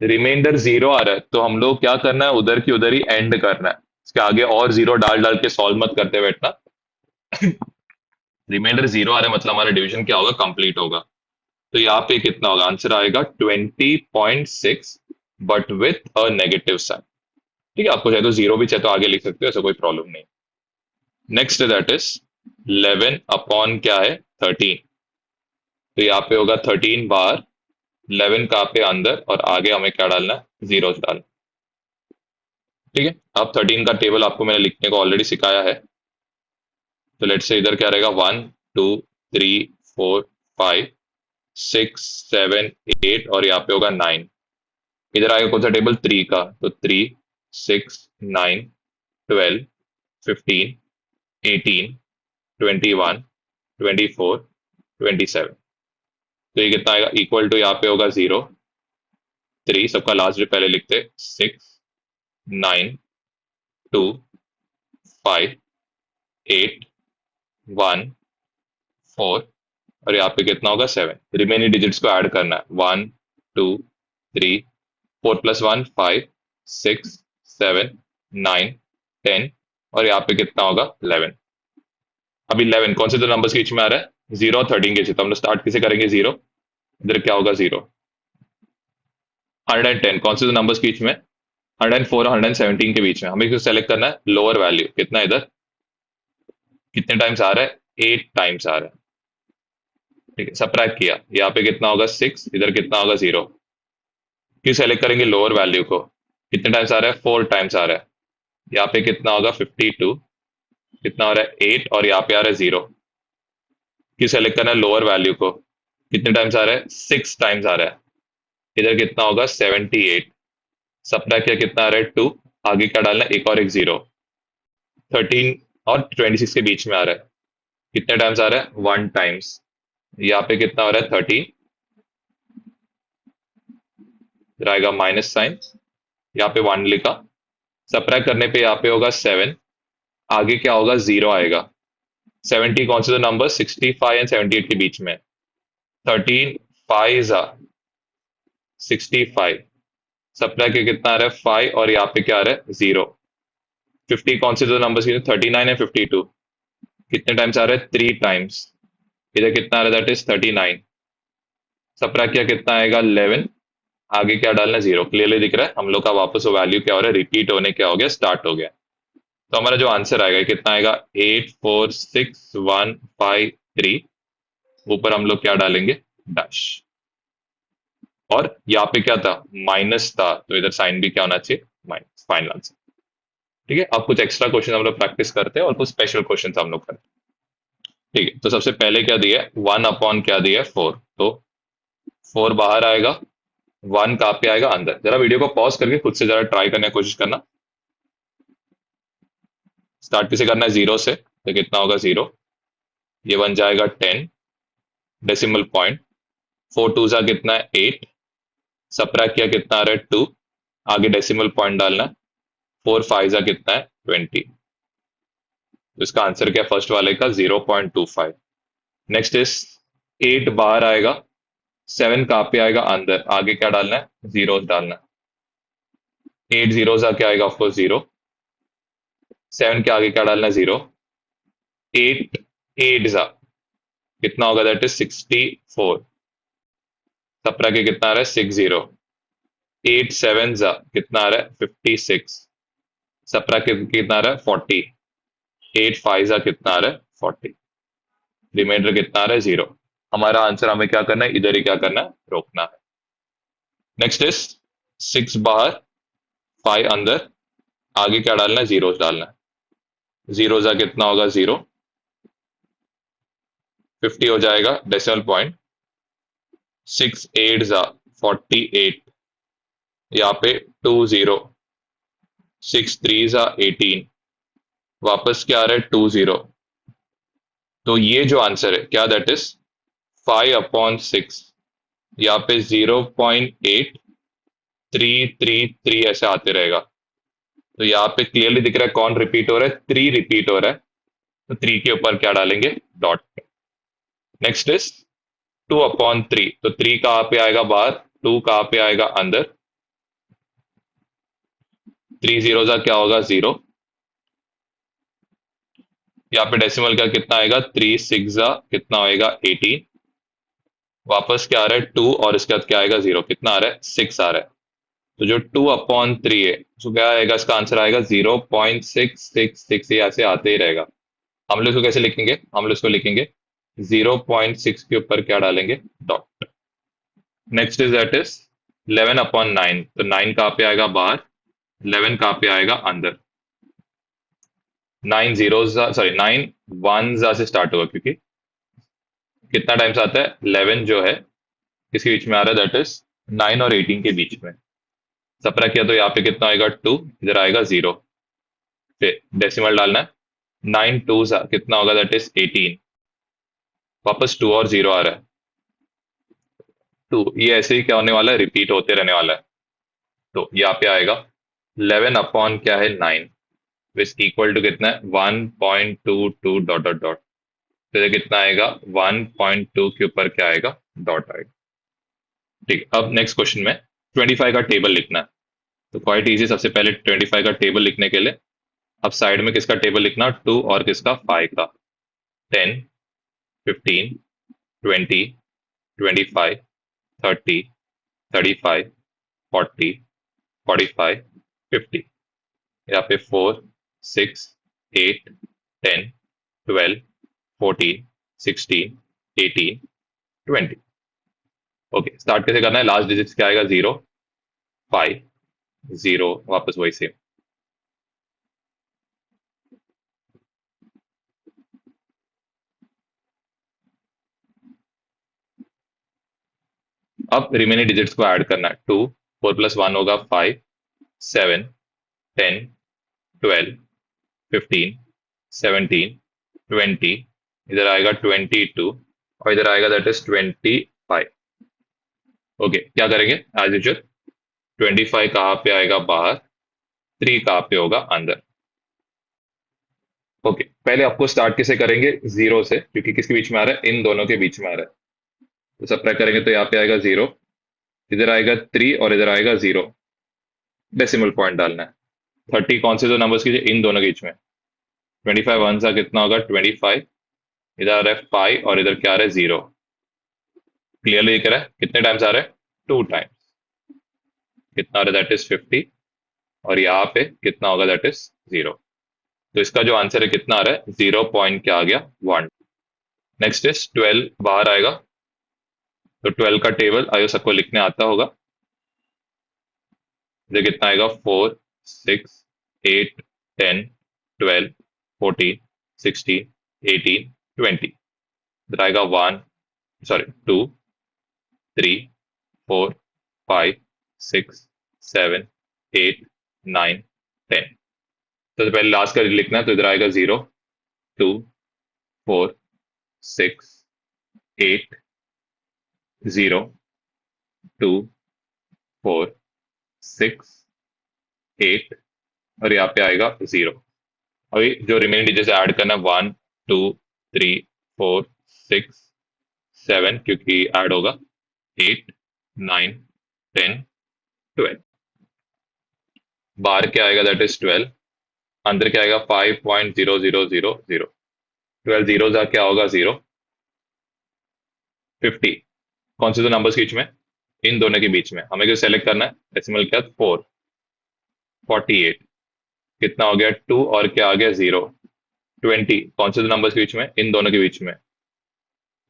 रिमाइंडर जीरो आ रहा है, तो हम लोग क्या करना है, उधर की उधर ही एंड करना है। इसके आगे और जीरो डाल डाल के सॉल्व मत करते बैठना। रिमाइंडर जीरो आ रहा है मतलब हमारा डिवीजन क्या होगा, कंप्लीट होगा। तो यहाँ पे कितना होगा, आंसर आएगा 20.6, but with a negative sign. ठीक है, आपको चाहे तो जीरो भी चाहे तो आगे लिख सकते हो, ऐसा कोई प्रॉब्लम नहीं। नेक्स्ट दैट इज 11 अपॉन क्या है, 13। तो यहाँ पे होगा 13 बाहर, 11 कहाँ पे अंदर, और आगे हमें क्या डालना है, जीरो डालना। ठीक है, अब 13 का टेबल आपको मैंने लिखने को ऑलरेडी सिखाया है। तो लेट्स से इधर क्या रहेगा, 1 2 3 4 5 6 7 8 और यहाँ पे होगा 9। इधर आएगा कौन सा टेबल, 3 का, तो 3 6 9 12 15 18 21 24 27। तो ये कितना आएगा, इक्वल टू यहाँ पे होगा जीरो। 3 सबका लास्ट जो पहले लिखते, 6 9 2 5 8 1 4 और यहाँ पे कितना होगा, 7। रिमेनिंग डिजिट्स को ऐड करना है, 1 2 3 4 प्लस 1 5 6 7 9 10 और यहाँ पे कितना होगा, 11। अब 11 कौन से दो नंबर्स के बीच में आ रहा है, जीरो और 13 के बीच, तो हम लोग स्टार्ट किसे करेंगे, जीरो। इधर क्या होगा, जीरो। 110 कौन से दो नंबर्स के बीच में, 104 और 117 के बीच में। हमें क्यों सेलेक्ट करना है, लोअर वैल्यू कितना, इधर कितने टाइम्स आ रहा है, 8 टाइम्स आ रहा है। ठीक है, सबट्रैक्ट किया, यहाँ पे कितना होगा, 6, इधर कितना होगा, जीरो। क्यों सेलेक्ट करेंगे लोअर वैल्यू को, कितने टाइम्स आ रहा है, 4 टाइम्स आ रहा है। यहाँ पे कितना होगा, 52, कितना हो रहा है, 8 और यहाँ पे आ रहा है जीरो। क्यों सेलेक्ट करना है लोअर वैल्यू को, कितने टाइम्स आ रहा है, 6 टाइम्स आ रहा है। इधर कितना होगा, 78। सबट्रैक्ट किया, कितना आ रहा है, 2। आगे क्या डालना है, एक और एक जीरो। 13 और 26 के बीच में आ रहा है, कितने टाइम्स आ रहा है, 1 टाइम्स। यहाँ पे कितना हो रहा है, 30। फिर आएगा माइनस साइन, यहाँ पे 1 लिखा। सबट्रैक्ट करने पे यहाँ पे होगा 7, आगे क्या होगा, जीरो आएगा। 70 कौन से दो नंबर, 65 एंड 78 के बीच में। 13 5 65। सबट्रैक्ट के कितना आ रहा है, 5 और यहाँ पे क्या आ रहा है, जीरो। 50 कौन से दो नंबर की, 39 एंड 52, कितने टाइम्स आ रहा है, 3 टाइम्स। इधर कितना आ रहा है, दैट इज 39। सबट्रैक्ट किया, कितना आएगा, 11। आगे क्या डालना है, जीरो। क्लियरली दिख रहा है हम लोग का वापस वो वैल्यू क्या हो रहा है, रिपीट होने क्या हो गया, स्टार्ट हो गया। तो हमारा जो आंसर आएगा कितना आएगा, 84615 3। ऊपर हम लोग क्या डालेंगे, डैश। और यहाँ पे क्या था, माइनस था, तो इधर साइन भी क्या होना चाहिए, माइनस, फाइनल आंसर। ठीक है, अब कुछ एक्स्ट्रा क्वेश्चन हम लोग प्रैक्टिस करते हैं और कुछ स्पेशल क्वेश्चन हम लोग करते हैं। ठीक है, तो सबसे पहले क्या दिया है, 1 अपॉन क्या दिया है, 4। तो 4 बाहर आएगा, 1 कहाँ पे आएगा, अंदर। जरा वीडियो को पॉज करके खुद से जरा ट्राई करने की कोशिश करना। स्टार्ट किसे करना है, जीरो से, तो कितना होगा, जीरो। ये बन जाएगा 10, डेसिमल पॉइंट। 4 टू सा कितना है, 8। सबट्रैक्ट किया, कितना आ रहा है, 2। आगे डेसिमल पॉइंट डालना। 4 5 सा कितना है, 20। तो इसका आंसर क्या, फर्स्ट वाले का 0.25। नेक्स्ट इज 8 बाहर आएगा, 7 कहाँ पे आएगा, अंदर। आगे क्या डालना है, जीरो डालना। 8 जीरो सा क्या आएगा, ऑफकोर्स जीरो। 7 के आगे क्या डालना है, जीरो। 8 8 सा कितना होगा, दैट इज 64। सबट्रैक्ट के कितना आ रहा है, 60। 8 7 सा कितना आ रहा है, 56। सबट्रैक्ट के कितना आ रहा है, 40। 8 5 सा कितना आ रहा है, 40। रिमाइंडर कितना आ रहा है, जीरो। हमारा आंसर हमें क्या करना है, इधर ही क्या करना है, रोकना है। नेक्स्ट इज 6 बाहर, 5 अंदर, आगे क्या डालना है, जीरो डालना है। जीरो जा कितना होगा, 0। 50 हो जाएगा डेसिमल पॉइंट। 6 8 जा 48, यहाँ पे 20। 6 3 जा 18, वापस क्या आ रहा है, 20। तो ये जो आंसर है क्या, दैट इज 5/6। यहाँ पे 0.8333 ऐसे आते रहेगा। तो यहाँ पे क्लियरली दिख रहा है कौन रिपीट हो रहा है, 3 रिपीट हो रहा है। तो 3 के ऊपर क्या डालेंगे, डॉट। Next is 2/3। तो 3 कहाँ पे आएगा बाहर, 2 कहाँ पे आएगा अंदर। 3 जीरो का क्या होगा, 0। यहाँ पे डेसिमल का कितना आएगा, 3 6 कितना होएगा, 18। वापस क्या आ रहा है, 2, और इसके बाद क्या आएगा, 0। कितना आ रहा है, 6 आ रहा है। तो जो 2/3 है, तो क्या आएगा, इसका आंसर आएगा 0.666। ये ऐसे आते ही रहेगा। हम लोग इसको कैसे लिखेंगे, हम लोग इसको लिखेंगे 0.6 के ऊपर क्या डालेंगे, dot. Next is that is 11/9। तो 9 कहाँ पे आएगा बाहर, 11 कहाँ पे आएगा अंदर। 9 जीरो, सॉरी 9 वन से स्टार्ट होगा, क्योंकि कितना टाइम्स आता है, 11 जो है किसके बीच में आ रहा है, दैट इज 9 और 18 के बीच में। सप्रा किया तो यहाँ पे कितना आएगा, 2, इधर आएगा 0। फिर डेसिमल डालना है, 9 2 कितना होगा, दैट इज 18। वापस 2 और 0 आ रहा है, 2। ये ऐसे ही क्या होने वाला है, रिपीट होते रहने वाला है। तो यहाँ पे आएगा 11 अपॉन क्या है, 9, विच इक्वल टू कितना है, 1.22 डॉट डॉट डॉट। तो ये कितना आएगा, 1.2 के ऊपर क्या आएगा, डॉट आएगा। ठीक, अब नेक्स्ट क्वेश्चन में 25 का टेबल लिखना है। तो क्वाइट इजी, सबसे पहले 25 का टेबल लिखने के लिए अब साइड में किसका टेबल लिखना, 2 और किसका, 5 का। 10 15 20 25 30 35 40 45 50। यहाँ पे 4 6 8 10 12 14 16 18 20। ओके, स्टार्ट कैसे करना है, लास्ट डिजिट क्या आएगा, 0 5 0, वापस वही सेम। अब रिमेनिंग डिजिट्स को ऐड करना है, 2 4 + 1 होगा 5 7 10 12 15 17 20, इधर आएगा 22, और इधर आएगा दैट इज 25। ओके, क्या करेंगे एज यूजुअल, 25 कहाँ पे आएगा बाहर, 3 कहाँ पे होगा अंदर। ओके, पहले आपको स्टार्ट किसे करेंगे, 0 से, क्योंकि किसके बीच में आ रहा है, इन दोनों के बीच में आ रहा है। तो सब्ट्रैक्ट करेंगे तो यहाँ पे आएगा 0, इधर आएगा 3 और इधर आएगा 0। डेसिमल पॉइंट डालना है। 30 कौन से दो नंबर्स कीजिए, इन दोनों के बीच में। 25 वन सा कितना होगा, 25। इधर आ रहा है 5 और इधर क्या आ रहा है, 0। क्लियरली दिख रहा है कितने टाइम्स आ रहा है, 2 टाइम्स। कितना आ रहा है, दैट इज 50। और यहाँ पे कितना होगा, दैट इज 0। तो इसका जो आंसर है कितना आ रहा है, 0 पॉइंट क्या आ गया, 1। नेक्स्ट इज 12 बाहर आएगा। तो 12 का टेबल आयो सबको लिखने आता होगा। ये कितना आएगा, 4 6 8 10 12 14 16 18 20। इधर आएगा 1, सॉरी 2 3 4 5 6 7 8 9 10। तो पहले लास्ट का लिखना है, तो इधर आएगा 0 2 4 6 8 0 2 4 6 8, और यहाँ पे आएगा 0। अभी जो रिमेनिंग डिजिट ऐड करना है, 1 2 3 4 6 7, क्योंकि ऐड होगा 8 9 10 12। बाहर क्या आएगा, दैट इज 12। अंदर क्या आएगा, 5.0000। 12 जीरो का क्या होगा, 0। 50 कौन से दो नंबर्स के बीच में, इन दोनों के बीच में। हमें जो सेलेक्ट करना है, डेसिमल क्या, 4 48। कितना हो गया, 2 और क्या आ गया, 0। 20 कौन से दो नंबर्स के बीच में, इन दोनों के बीच में।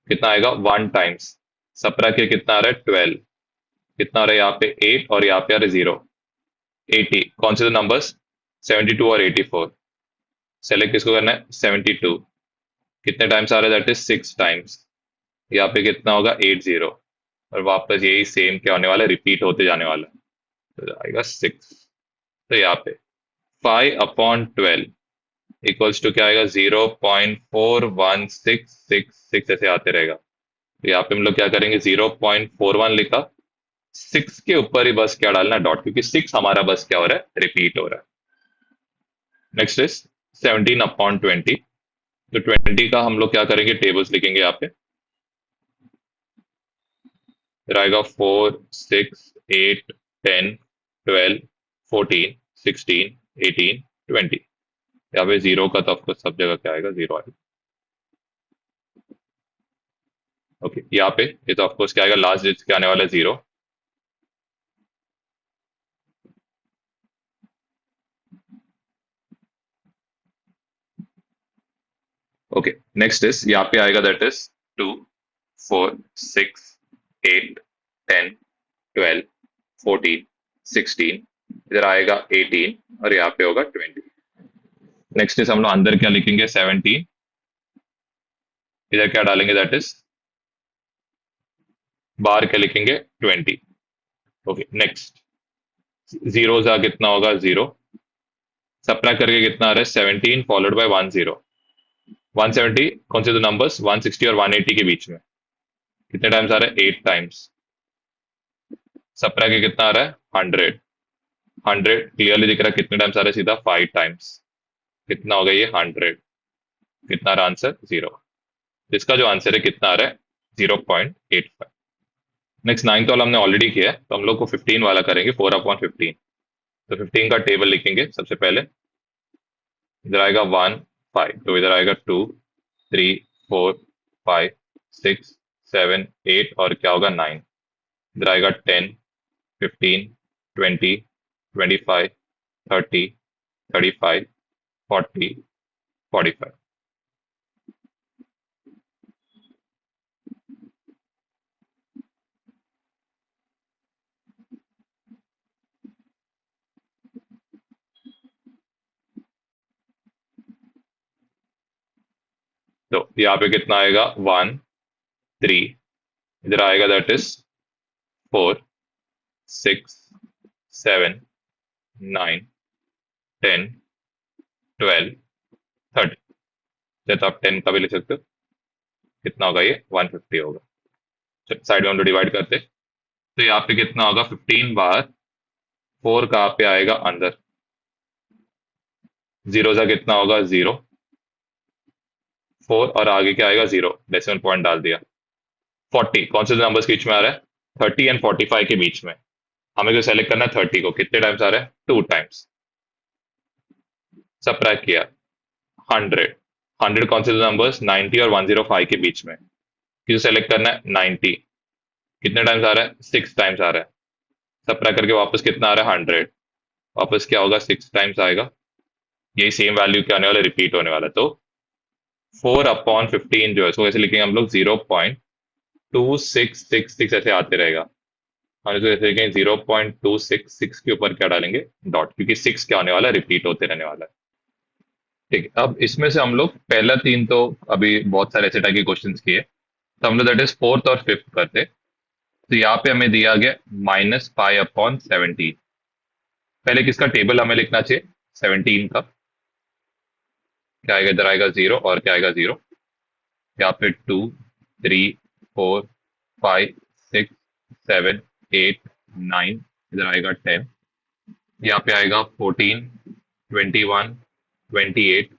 कितना आएगा, 1 टाइम्स। सप्रा के कितना आ रहा है, 12। कितना आ रहा है यहाँ पे 8 और यहाँ पे आ रहा है 0। 80 कौन से दो नंबर्स? 72 और 84। सेलेक्ट किसको करना है? 72। कितने टाइम्स आ रहा है? That is 6 times. यहाँ पे कितना होगा? 80। और वापस यही सेम क्या होने वाला है? रिपीट होते जाने वाला है। तो आएगा 6। तो यहाँ पे 5/12 इक्वल्स टू क्या आएगा? 0.41666 ऐसे आते रहेगा। तो यहाँ पे हम लोग क्या करेंगे? 0.41 लिखा, 6 के ऊपर ही बस क्या डालना? डॉट, क्योंकि 6 हमारा बस क्या हो रहा है? रिपीट हो रहा है। Next is 17/20। तो 20 का हम लोग क्या करेंगे? टेबल्स लिखेंगे यहाँ पे। फिर आएगा 4, 6, 8, 10, 12, 14, 16, 18, 20। यहाँ पे जीरो का तो ऑफकोर्स सब जगह क्या आएगा? जीरो आएगा। ओके, यहाँ पे ये तो ऑफकोर्स क्या आएगा? लास्ट डिजिट क्या आने वाला है? जीरो। ओके, नेक्स्ट इज यहाँ पे आएगा दैट इज 2, 4, 6, 8, 10, 12, 14, 16, इधर आएगा 18 और यहाँ पे होगा 20। नेक्स्ट इज हम लोग अंदर क्या लिखेंगे? 17। इधर क्या डालेंगे? दैट इज बाहर क्या लिखेंगे? 20। ओके, नेक्स्ट जीरो जा कितना होगा? जीरो। सब्ट्रैक्ट करके कितना आ रहा है? 17 फॉलोड बाय 10। 170 कौन से दो नंबर्स? 160 और 180 के बीच में। कितने टाइम्स आ रहा है? 8 टाइम्स। सब्ट्रैक्ट के कितना आ रहा है? 100। 100 क्लियरली दिख रहा है कितने टाइम्स आ रहा है? सीधा 5 टाइम्स। कितना हो गया ये? 100। कितना आ रहा आंसर? जीरो। इसका जो आंसर है कितना आ रहा है? 0.85। नेक्स्ट नाइन्थ वाला हमने ऑलरेडी किया है, तो हम लोग को 15 वाला करेंगे। 4/15। तो 15 का टेबल लिखेंगे सबसे पहले। इधर आएगा 1, 5, तो इधर आएगा 2, 3, 4, 5, 6, 7, 8 और क्या होगा? 9। इधर आएगा 10, 15, 20, 25, 30, 35, 40, 45। तो यहाँ पे कितना आएगा? 1, 3। इधर आएगा दैट इज 4, 6, 7, 9, 10, 12, 30। या तो आप 10 का भी लिख सकते हो। कितना होगा ये? 150 होगा। साइड में हम लोग डिवाइड करते, तो यहाँ पे कितना होगा? 15 बार 4 कहाँ पे आएगा? अंदर। जीरो का कितना होगा? जीरो। 4 और आगे क्या आएगा? जीरो। डेसिमल पॉइंट डाल दिया। 40 कौन से नंबर्स के बीच में आ रहा है? 30 एंड 45 के बीच में। हमें जो सेलेक्ट करना है 30 को। कितने टाइम्स आ रहा है? 2 टाइम्स। सबट्रैक्ट किया 100। 100 कौन से नंबर्स? 90 और 105 के बीच में। किसे सेलेक्ट करना है? 90। कितने टाइम्स आ रहा है? 6 टाइम्स आ रहा है। सबट्रैक्ट करके वापस कितना आ रहा है? 100। वापस क्या होगा? 6 टाइम्स आएगा। यही सेम वैल्यू क्या आने वाला? रिपीट होने वाला है। तो 4/15 जो है इसको ऐसे लिखेंगे हम लोग? 0.2666 ऐसे आते रहेगा। और इसको ऐसे लिखेंगे 0.266 के ऊपर क्या डालेंगे? डॉट, क्योंकि 6 क्या होने वाला है? रिपीट होते रहने वाला है। ठीक है, अब इसमें से हम लोग पहला 3 तो अभी बहुत सारे ऐसे टाइप के क्वेश्चंस किए, तो हम लोग दैट इज फोर्थ और फिफ्थ करते। तो यहाँ पे हमें दिया गया -5/17। पहले किसका टेबल हमें लिखना चाहिए? 17 का। क्या आएगा? इधर आएगा जीरो और क्या आएगा? जीरो। यहाँ पे 2, 3, 4, 5, 6, 7, 8, 9, इधर आएगा 10। यहाँ पे आएगा 14, 21, 28,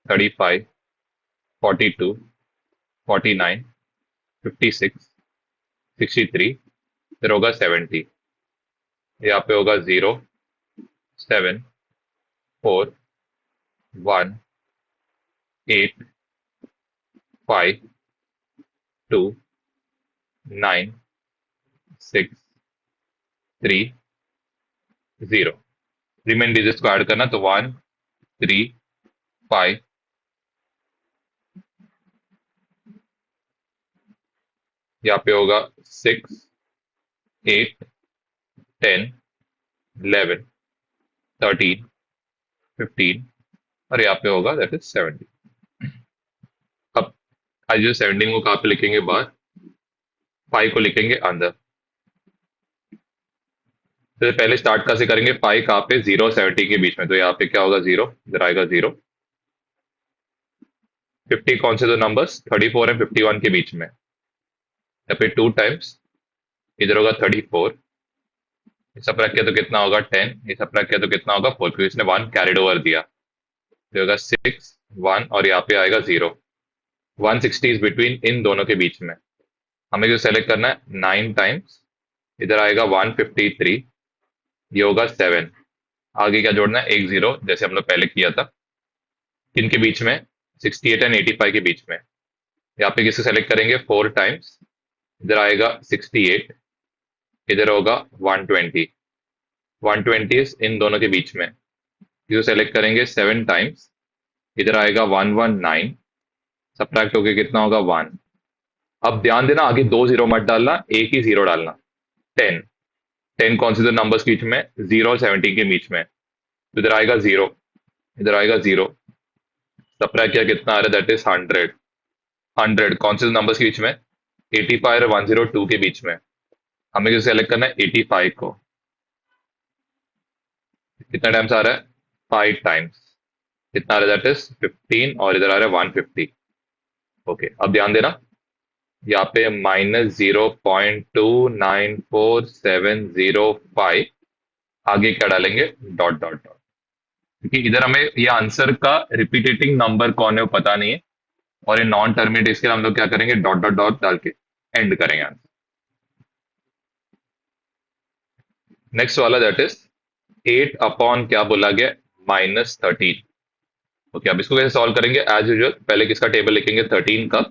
35, 42, 49, 56, 63, फिर होगा 70। यहाँ पे होगा 0, 7, 4, 1, 8, 5, 2, 9, 6, 3, 0। रिमेन डिजिट्स को ऐड करना, तो 1, 3, 5, यहाँ पे होगा 6, 8, 10, 11, 13, 15 और यहाँ पे होगा दैट इज 17। अब आज जो 17 को कहाँ पे लिखेंगे बाहर, 5 को लिखेंगे अंदर। तो पहले स्टार्ट कहाँ से करेंगे, 5 कहाँ पे, 0 और 17 के बीच में, तो यहाँ पे क्या होगा 0, इधर आएगा 0। 50 कौन से दो नंबर्स, 34 एंड 51 के बीच में, यहाँ पे 2 टाइम्स, इधर होगा 34, ये सब रख किया तो कितना होगा 10, ये सब रख किया तो कितना होगा 4, क्योंकि इसने 1 कैरिड ओवर दिया, तो होगा 6, 1 और यहाँ पे आएगा 0। 160 इज बिटवीन इन दोनों के बीच में, हमें जो सेलेक्ट करना है 9 टाइम्स, इधर आएगा 153, ये होगा 7। आगे क्या जोड़ना है, एक 0 जैसे हम लोग पहले किया था, किनके बीच में, 68 एंड 85 के बीच में। यहाँ पे किसे सेलेक्ट करेंगे 4 टाइम्स, इधर आएगा 68, इधर होगा 120, 120 इन दोनों के बीच में, इसे सेलेक्ट करेंगे 7 टाइम्स, इधर आएगा 119, सब्ट्रैक्ट होके कितना होगा 1। अब ध्यान देना आगे 2 0 मत डालना, एक ही 0 डालना। 10, 10 कौन से दो नंबर्स के बीच में, 0 और 17 के बीच में, तो इधर आएगा 0, इधर आएगा 0, सब्ट्रैक्ट किया कितना आ रहा है, दैट इज 100। 100 कौन से नंबर्स के बीच में, 85 और 102 के बीच में, हमें जो सेलेक्ट करना है 85 को, कितना टाइम्स आ रहा है, 5 टाइम्स, कितना आ रहा है, दैट इज 15 और इधर आ रहा है 150। ओके, अब ध्यान देना यहाँ पे -0.294705, आगे क्या डालेंगे, डॉट डॉट डॉट, क्योंकि इधर हमें ये आंसर का रिपीटेटिंग नंबर कौन है वो पता नहीं है, और ये नॉन टर्मिनेट, इसके लिए हम लोग क्या करेंगे, डॉट डॉट डॉट डाल के एंड करेंगे आंसर। नेक्स्ट वाला दैट इज 8 अपॉन क्या बोला गया, -13। ओके, अब इसको कैसे सॉल्व करेंगे, एज यूजुअल पहले किसका टेबल लिखेंगे, 13 का,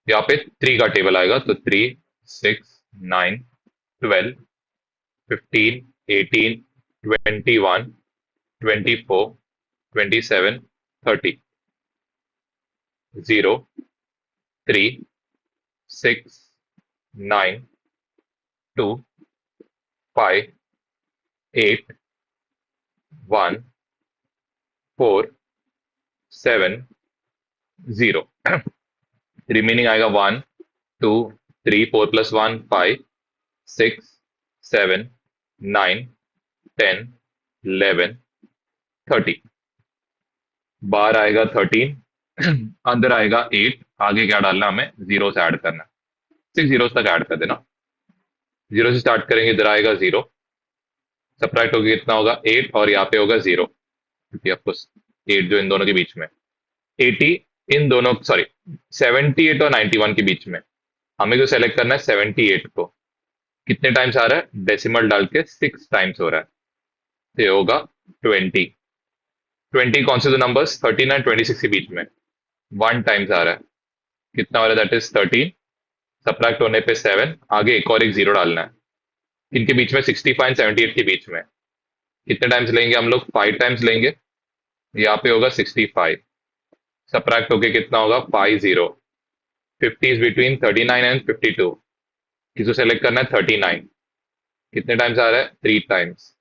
यहाँ पे 3 का टेबल आएगा, तो 3, 6, 9, 12, 15, 18, 21, 24, 27, 30, 0, 3, 6, 9, 2, 5, 8, 1, 4, 7, 0। रिमेनिंग आएगा 1, 2, 3, 4 प्लस 1 5, 6, 7, 9, 10, 11, 30, बाहर आएगा 13, अंदर आएगा 8, आगे क्या डालना, हमें 0 से ऐड करना, 6 जीरोस तक ऐड कर देना, 0 से स्टार्ट करेंगे, इधर आएगा 0, सब्ट्रैक्ट होगा कितना होगा 8 और यहाँ पे होगा 0, क्योंकि आपको 8 जो इन दोनों के बीच में, 80 इन दोनों, सॉरी 78 और 91 के बीच में, हमें जो सेलेक्ट करना है 78 को, कितने टाइम्स आ रहा है, डेसिमल डाल के 6 टाइम्स हो रहा है, तो ये होगा 20। 20 कौन से दो नंबर्स, 13 एंड 26 के बीच में, 1 टाइम्स आ रहा है, कितना हो रहा है, दैट इज 13, सब्ट्रैक्ट होने पे 7, आगे एक और एक 0 डालना है, इनके बीच में 65 एंड 78 के बीच में, कितने टाइम्स लेंगे हम लोग, 5 टाइम्स लेंगे, यहाँ पे होगा 65, सब्ट्रैक्ट होके कितना होगा 50। 50 इज बिटवीन 39 एंड 52, किसको सेलेक्ट करना है 39, कितने टाइम्स आ रहा है 3 टाइम्स।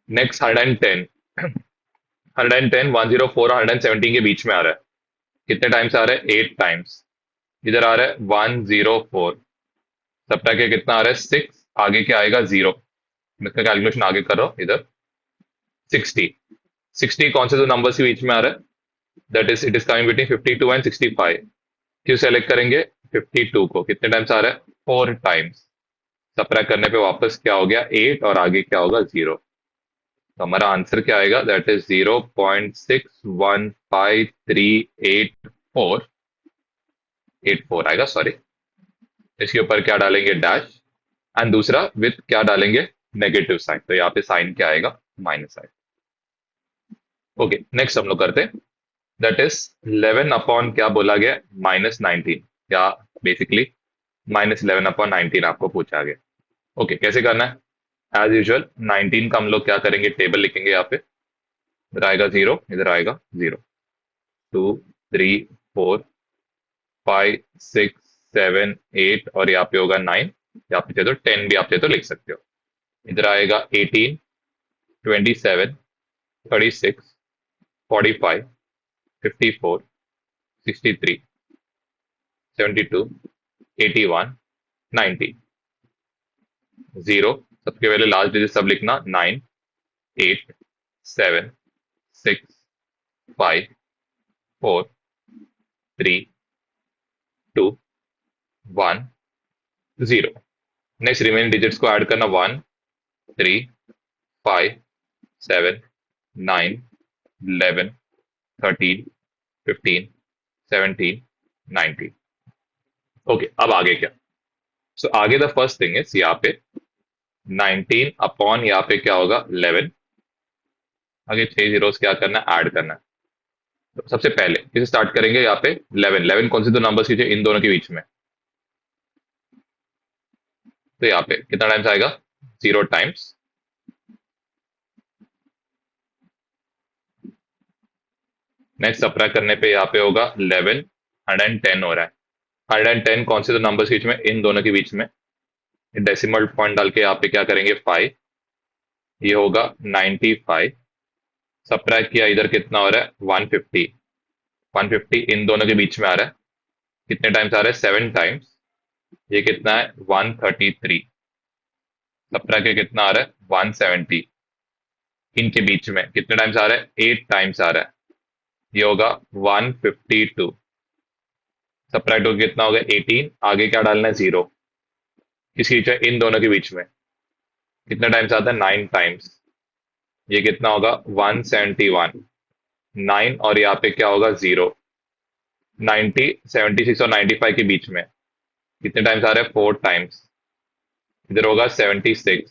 नेक्स्ट 110, 110, 104 और 117 के बीच में आ रहा है, कितने टाइम्स आ रहा है 8 टाइम्स, इधर आ रहा है 104, सब्ट्रैक्ट के कितना आ रहा है 6, आगे क्या आएगा 0, मैं इसका कैलकुलेशन आगे कर रहा हूँ, इधर 60। 60 कौन से दो नंबर्स के बीच में आ रहा है, that is it is coming between 52 and 65, क्यों सेलेक्ट करेंगे 52 को, कितने टाइम्स आ रहा है 4 टाइम्स, सब्ट्रैक्ट करने पे वापस क्या हो गया 8 और आगे क्या होगा 0, तो हमारा आंसर क्या आएगा, दैट इज 0.615384 आएगा, सॉरी, इसके ऊपर क्या डालेंगे डैश, एंड दूसरा विथ क्या डालेंगे नेगेटिव साइन, तो यहाँ पे साइन क्या आएगा, माइनस साइन। ओके, नेक्स्ट हम लोग करते हैं, दैट इज 11 अपॉन क्या बोला गया, -19, या बेसिकली -11 अपॉन 19 आपको पूछा गया। ओके, कैसे करना है, एज यूजुअल 19 का हम लोग क्या करेंगे, टेबल लिखेंगे यहाँ पे, इधर आएगा 0, इधर आएगा 0। 2, 3, 4, 5, 6, 7, 8 और यहाँ पे होगा 9। यहाँ पे चाहे तो 10 भी आप चाहे तो लिख सकते हो। इधर आएगा 18, 27, 36, 45, 54, 63, 72, 81, 90। 0 सबके पहले लास्ट डिजिट सब लिखना। 9, 8, 7, 6, 5, 4, 3, 2, 1, 0। नेक्स्ट रिमेनिंग डिजिट्स को ऐड करना। 1, 3, 5, 7, 9, 11, 13, 15, 17, 19। ओके, अब आगे क्या? सो आगे द फर्स्ट थिंग इज यहाँ पे 19 अपॉन यहाँ पे क्या होगा 11। आगे 6 जीरोस क्या करना है, ऐड करना है। तो सबसे पहले इसे स्टार्ट करेंगे यहाँ पे 11। 11 कौन से दो नंबर्स की इन दोनों के बीच में? तो यहाँ पे कितना टाइम्स आएगा? 0 टाइम्स। नेक्स्ट सब्ट्रैक्ट करने पे यहाँ पे होगा 11, 110 हो रहा है। 110 कौन से दो नंबर्स के बीच में? इन दोनों के बीच में। डेसिमल पॉइंट डाल के यहाँ पे क्या करेंगे 5, ये होगा 95। सब्ट्रैक्ट किया, इधर कितना हो रहा है 150। 150 इन दोनों के बीच में आ रहा है। कितने टाइम्स आ रहा है? 7 टाइम्स। ये कितना है 133। सब्ट्रैक्ट के कितना आ रहा है 170। इनके बीच में कितने टाइम्स आ रहा है? 8 टाइम्स आ रहा है। ये होगा 152। सब्ट्रैक्ट होकर कितना हो गया 18। आगे क्या डालना है? 0। किसके बीच में? इन दोनों के बीच में। कितने टाइम्स आता है? 9 टाइम्स। ये कितना होगा 171। 9 और यहाँ पे क्या होगा 0। 90, 76 और 95 के बीच में कितने टाइम्स आ रहा है? 4 टाइम्स। इधर होगा 76।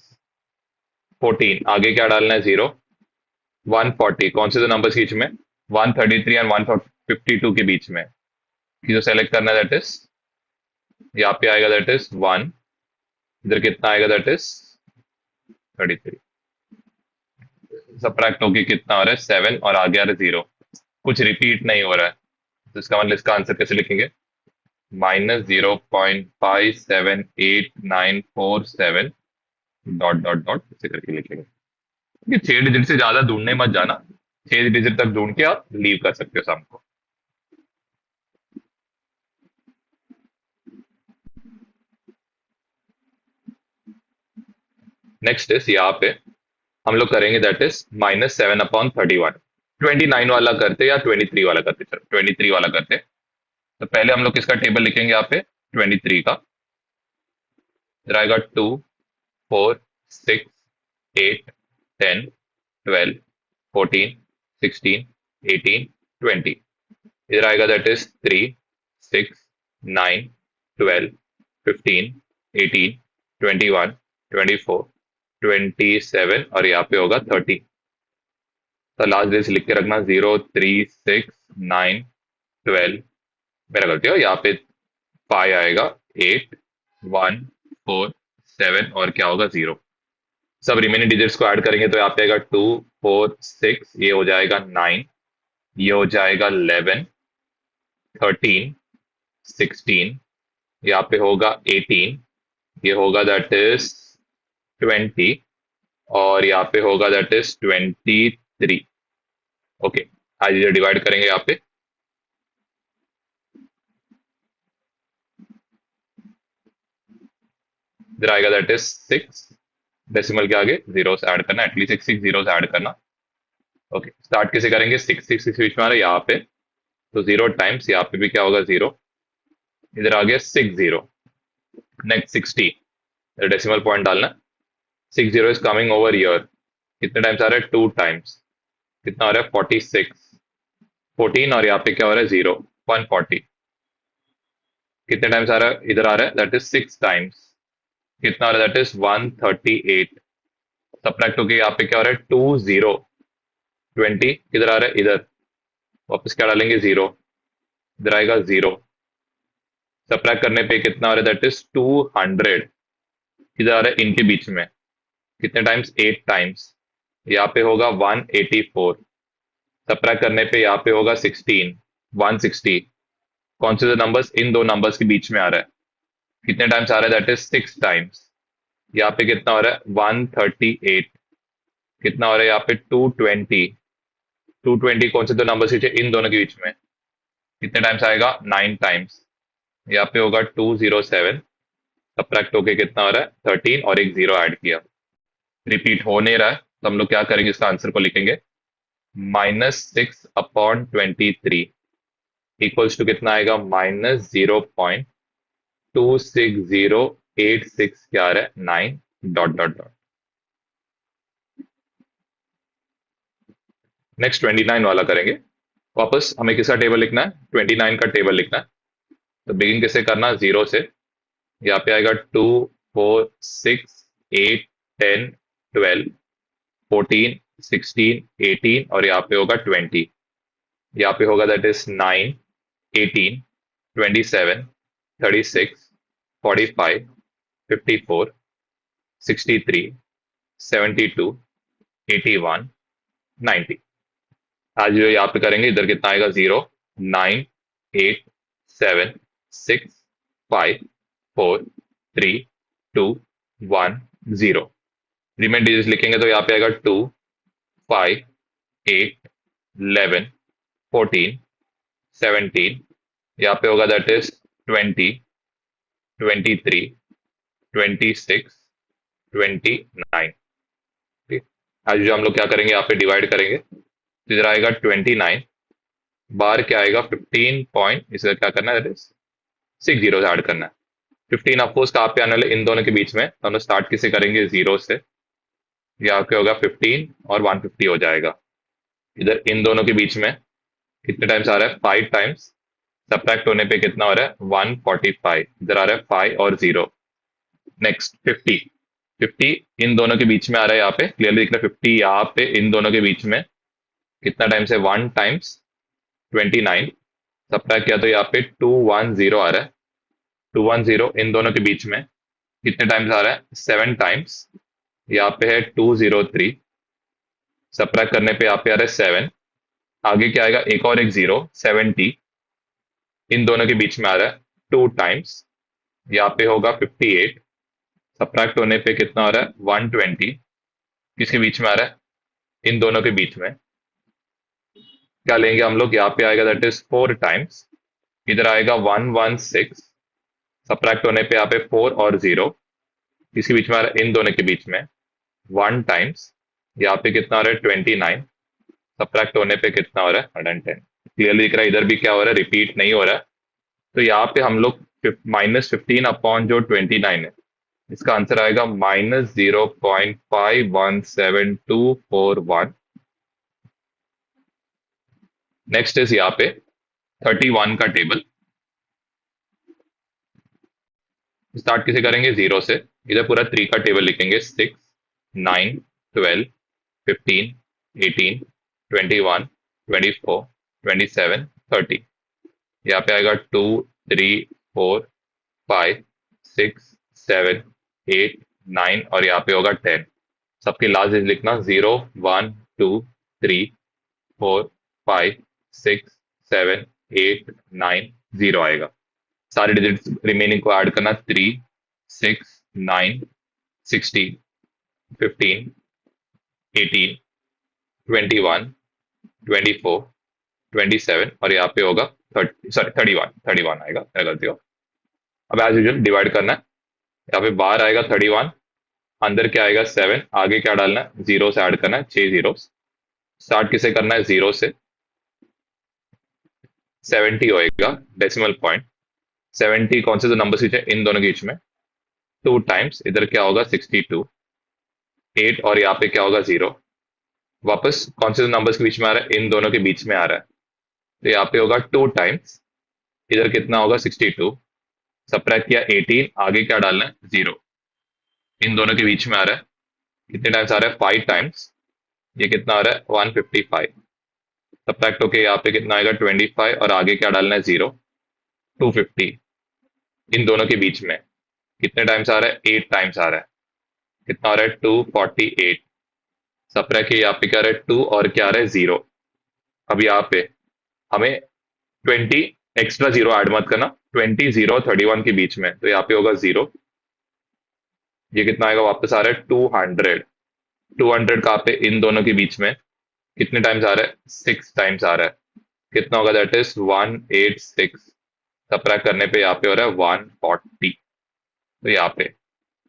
14 आगे क्या डालना है? 0। 140 कौन से दो नंबर्स के बीच में? 133 एंड 152 के बीच में। जो सेलेक्ट करना है दैट इज यहाँ पे आएगा दैट इज 1। इधर कितना आएगा? That is 33। सब्ट्रैक्ट होके कितना हो रहा है 7 और आगे आ रहा है 0। कुछ रिपीट नहीं हो रहा है, तो इसका मतलब इसका आंसर कैसे लिखेंगे? -0.578947 डॉट डॉट डॉट ऐसे करके लिखेंगे। ये 6 डिजिट से ज्यादा ढूंढने मत जाना। 6 डिजिट तक ढूंढ के आप लीव कर सकते हो शाम को। नेक्स्ट इज यहाँ पे हम लोग करेंगे दैट इज -7/31। 29 वाला करते या 23 वाला करते? चलो 23 वाला करते। तो पहले हम लोग किसका टेबल लिखेंगे यहाँ पे? 23 का। इधर आएगा 2, 4, 6, 8, 10, 12, 14, 16, 18, 20। इधर आएगा दैट इज 3, 6, 9, 12, 15, 18, 21, 24, 27 और यहाँ पे होगा 30। तो लास्ट डिजिट लिख के रखना 0, 3, 6, 9, 12। मेरा गलती हो, यहाँ पे 5 आएगा, 8, 1, 4, 7 और क्या होगा 0। सब रिमेनिंग डिजिट्स को ऐड करेंगे तो यहाँ पे आएगा 2, 4, 6, ये हो जाएगा 9, ये हो जाएगा 11, 13, 16, यहाँ पे होगा 18, ये होगा दैट इज 20 और यहाँ पे होगा दैट इज 23। ओके, आज ये डिवाइड करेंगे यहाँ पे। इधर आएगा दैट इज 6। डेसिमल के आगे जीरोस ऐड करना, एटलीस्ट 6 6 जीरोस ऐड करना। ओके, स्टार्ट कैसे करेंगे? 6 6 6 बीच में आ रहा है यहाँ पे, तो 0 टाइम्स। यहाँ पे भी क्या होगा 0। इधर आ गया 6 0। नेक्स्ट 60, डेसिमल पॉइंट डालना। 6 0 इज कमिंग ओवर ईयर। कितने टाइम्स आ रहा है? 2 टाइम्स। कितना आ रहा है? 46। 14 और यहाँ पे क्या हो रहा है 0, 140। कितने टाइम्स आ रहा है? इधर आ रहा है दैट इज 6 टाइम्स। कितना आ रहा है? That is 138। सब्ट्रैक्ट होके यहाँ पे क्या हो रहा है 2 0। 20 किधर आ रहा है? इधर। वापस क्या डालेंगे 0। इधर आएगा 0। सब्ट्रैक्ट करने पे कितना आ रहा है? That is 200। किधर आ रहा है? इनके बीच में। कितने टाइम्स? 8 टाइम्स। यहाँ पे होगा 184। सबट्रैक्ट करने पे यहाँ पे होगा 16, 160। कौन से नंबर्स इन दो नंबर्स के बीच में आ रहा है, कितने टाइम्स आ रहा है, दैट इज 6 टाइम्स। यहाँ पे कितना हो रहा है, 138। कितना हो रहा है यहाँ पे, 220। 220 कौन से दो नंबर्स के बीच है? इन दोनों के बीच में। कितने टाइम्स आएगा, 9 टाइम्स। यहाँ पे होगा 207। सबट्रैक्ट होके कितना हो रहा है, 13, और एक जीरो ऐड किया। रिपीट हो नहीं रहा है, तो हम लोग क्या करेंगे, इसका आंसर को लिखेंगे -6/23 इक्वल्स टू कितना आएगा, -0.26086 क्या आ रहा है, 9 डॉट डॉट डॉट। नेक्स्ट 29 वाला करेंगे। वापस हमें किसका टेबल लिखना है, 29 का टेबल लिखना है। तो बिगिन कैसे करना, जीरो से। यहाँ पे आएगा 2, 4, 6, 8, 10, 12, 14, 16, 18, और यहाँ पे होगा 20। यहाँ पे होगा दैट इज 9, 18, 27, 36, 45, 54, 63, 72, 81, 90। आज जो यहाँ पे करेंगे, इधर कितना आएगा, 0, 9, 8, 7, 6, 5, 4, 3, 2, 1, 0। रिमेन डिजिट लिखेंगे तो यहाँ पे आएगा 2, 5, 8, 11, 14, 17। यहाँ पे होगा दैट इज 20, 23, 26, 29। ठीक। आज जो हम लोग क्या करेंगे, यहाँ पे डिवाइड करेंगे। तो इधर आएगा 29, बार क्या आएगा, 15 पॉइंट, इसे क्या करना है, दैट इज 6 जीरो ऐड करना है। 15 अफकोर्स कहाँ पे आने वाले, इन दोनों के बीच में। तो हम लोग स्टार्ट किसे करेंगे, जीरो से। यहाँ पे होगा 15 और 150 हो जाएगा। इधर इन दोनों के बीच में कितने टाइम्स आ रहा है, 5 टाइम्स। सब्ट्रैक्ट होने पे कितना हो रहा है, 145। इधर आ रहा है 5 और 0। नेक्स्ट 50। 50 इन दोनों के बीच में आ रहा है, यहाँ पे क्लियरली दिख रहा है। 50 यहाँ पे इन दोनों के बीच में कितना टाइम्स है, 1 टाइम्स। 29 सब्ट्रैक्ट किया तो यहाँ पे 210 आ रहा है। 210 इन दोनों के बीच में कितने टाइम्स आ रहा है, 7 टाइम्स। यहाँ पे है 203। सब्ट्रैक्ट करने पे यहाँ पे आ रहा है 7। आगे क्या आएगा, एक और एक जीरो, 70 इन दोनों के बीच में आ रहा है 2 टाइम्स। यहाँ पे होगा 58। सब्ट्रैक्ट होने पे कितना आ रहा है, 120। किसके बीच में आ रहा है, इन दोनों के बीच में। क्या लेंगे हम लोग, यहाँ पे आएगा दैट इज 4 टाइम्स। इधर आएगा 116। सब्ट्रैक्ट होने पे यहाँ पे 4 और 0। किसके बीच में आ रहा है, इन दोनों के बीच में। 1 टाइम्स। यहाँ पे कितना आ रहा है, 29। सब्ट्रैक्ट होने पे कितना हो रहा है, 110। क्लियरली दिख रहा है, इधर भी क्या हो रहा है, रिपीट नहीं हो रहा है। तो यहाँ पे हम लोग -15 अपॉन जो 29 है, इसका आंसर आएगा -0.517241। नेक्स्ट इज यहाँ पे 31 का टेबल। स्टार्ट किसे करेंगे, जीरो से। इधर पूरा 3 का टेबल लिखेंगे, 6, 9, 12, 15, 18, 21, 24, 27, 30। यहाँ पे आएगा 2, 3, 4, 5, 6, 7, 8, 9, और यहाँ पे होगा 10। सबके लास्ट डिजिट लिखना, 0, 1, 2, 3, 4, 5, 6, 7, 8, 9, 0 आएगा। सारे डिजिट्स रिमेनिंग को ऐड करना, 3, 6, 9, 16, 15, 18, 21, 24, 27, और यहाँ पे होगा 30, सॉरी 31। 31 आएगा, मेरा गलती हो। अब एज यूजुअल डिवाइड करना है। यहाँ पे बाहर आएगा 31, अंदर क्या आएगा 7, आगे क्या डालना है, जीरो से ऐड करना है, 6 जीरो। स्टार्ट किसे करना है, जीरो से। 70 होएगा डेसिमल पॉइंट। 70 कौन से दो नंबर से इन दोनों के बीच में, 2 टाइम्स। इधर क्या होगा, 62, 8, और यहाँ पे क्या होगा, 0। वापस कौन से दो नंबर्स के बीच में आ रहा है, इन दोनों के बीच में आ रहा है। तो यहाँ पे होगा 2 टाइम्स। इधर कितना होगा, 62। सब्ट्रैक्ट किया 18, आगे क्या डालना है, 0। इन दोनों के बीच में आ रहा है। कितने टाइम्स आ रहा है, 5 टाइम्स। ये कितना आ रहा है, 155। सब्ट्रैक्ट होके यहाँ पे कितना आएगा, 25, और आगे क्या डालना है, 0। 250 इन दोनों के बीच में कितने टाइम्स आ रहा है, 8 टाइम्स आ रहा है। कितना आ रहा है, 248। सब्ट्रैक्ट किया यहाँ पे क्या आ रहा है, 2, और क्या आ रहा है, 0। अब यहाँ पे हमें 20 एक्स्ट्रा जीरो ऐड मत करना, 20 0 31 के बीच में, तो यहाँ पे होगा जीरो। ये कितना आएगा, वापस आ रहा है 200। 200 कहाँ पे, इन दोनों के बीच में, कितने टाइम्स आ रहा है, 6 टाइम्स आ रहा है। कितना होगा, दैट इज 186। सब्ट्रैक्ट करने पे यहाँ पे हो रहा है 140। तो यहाँ पे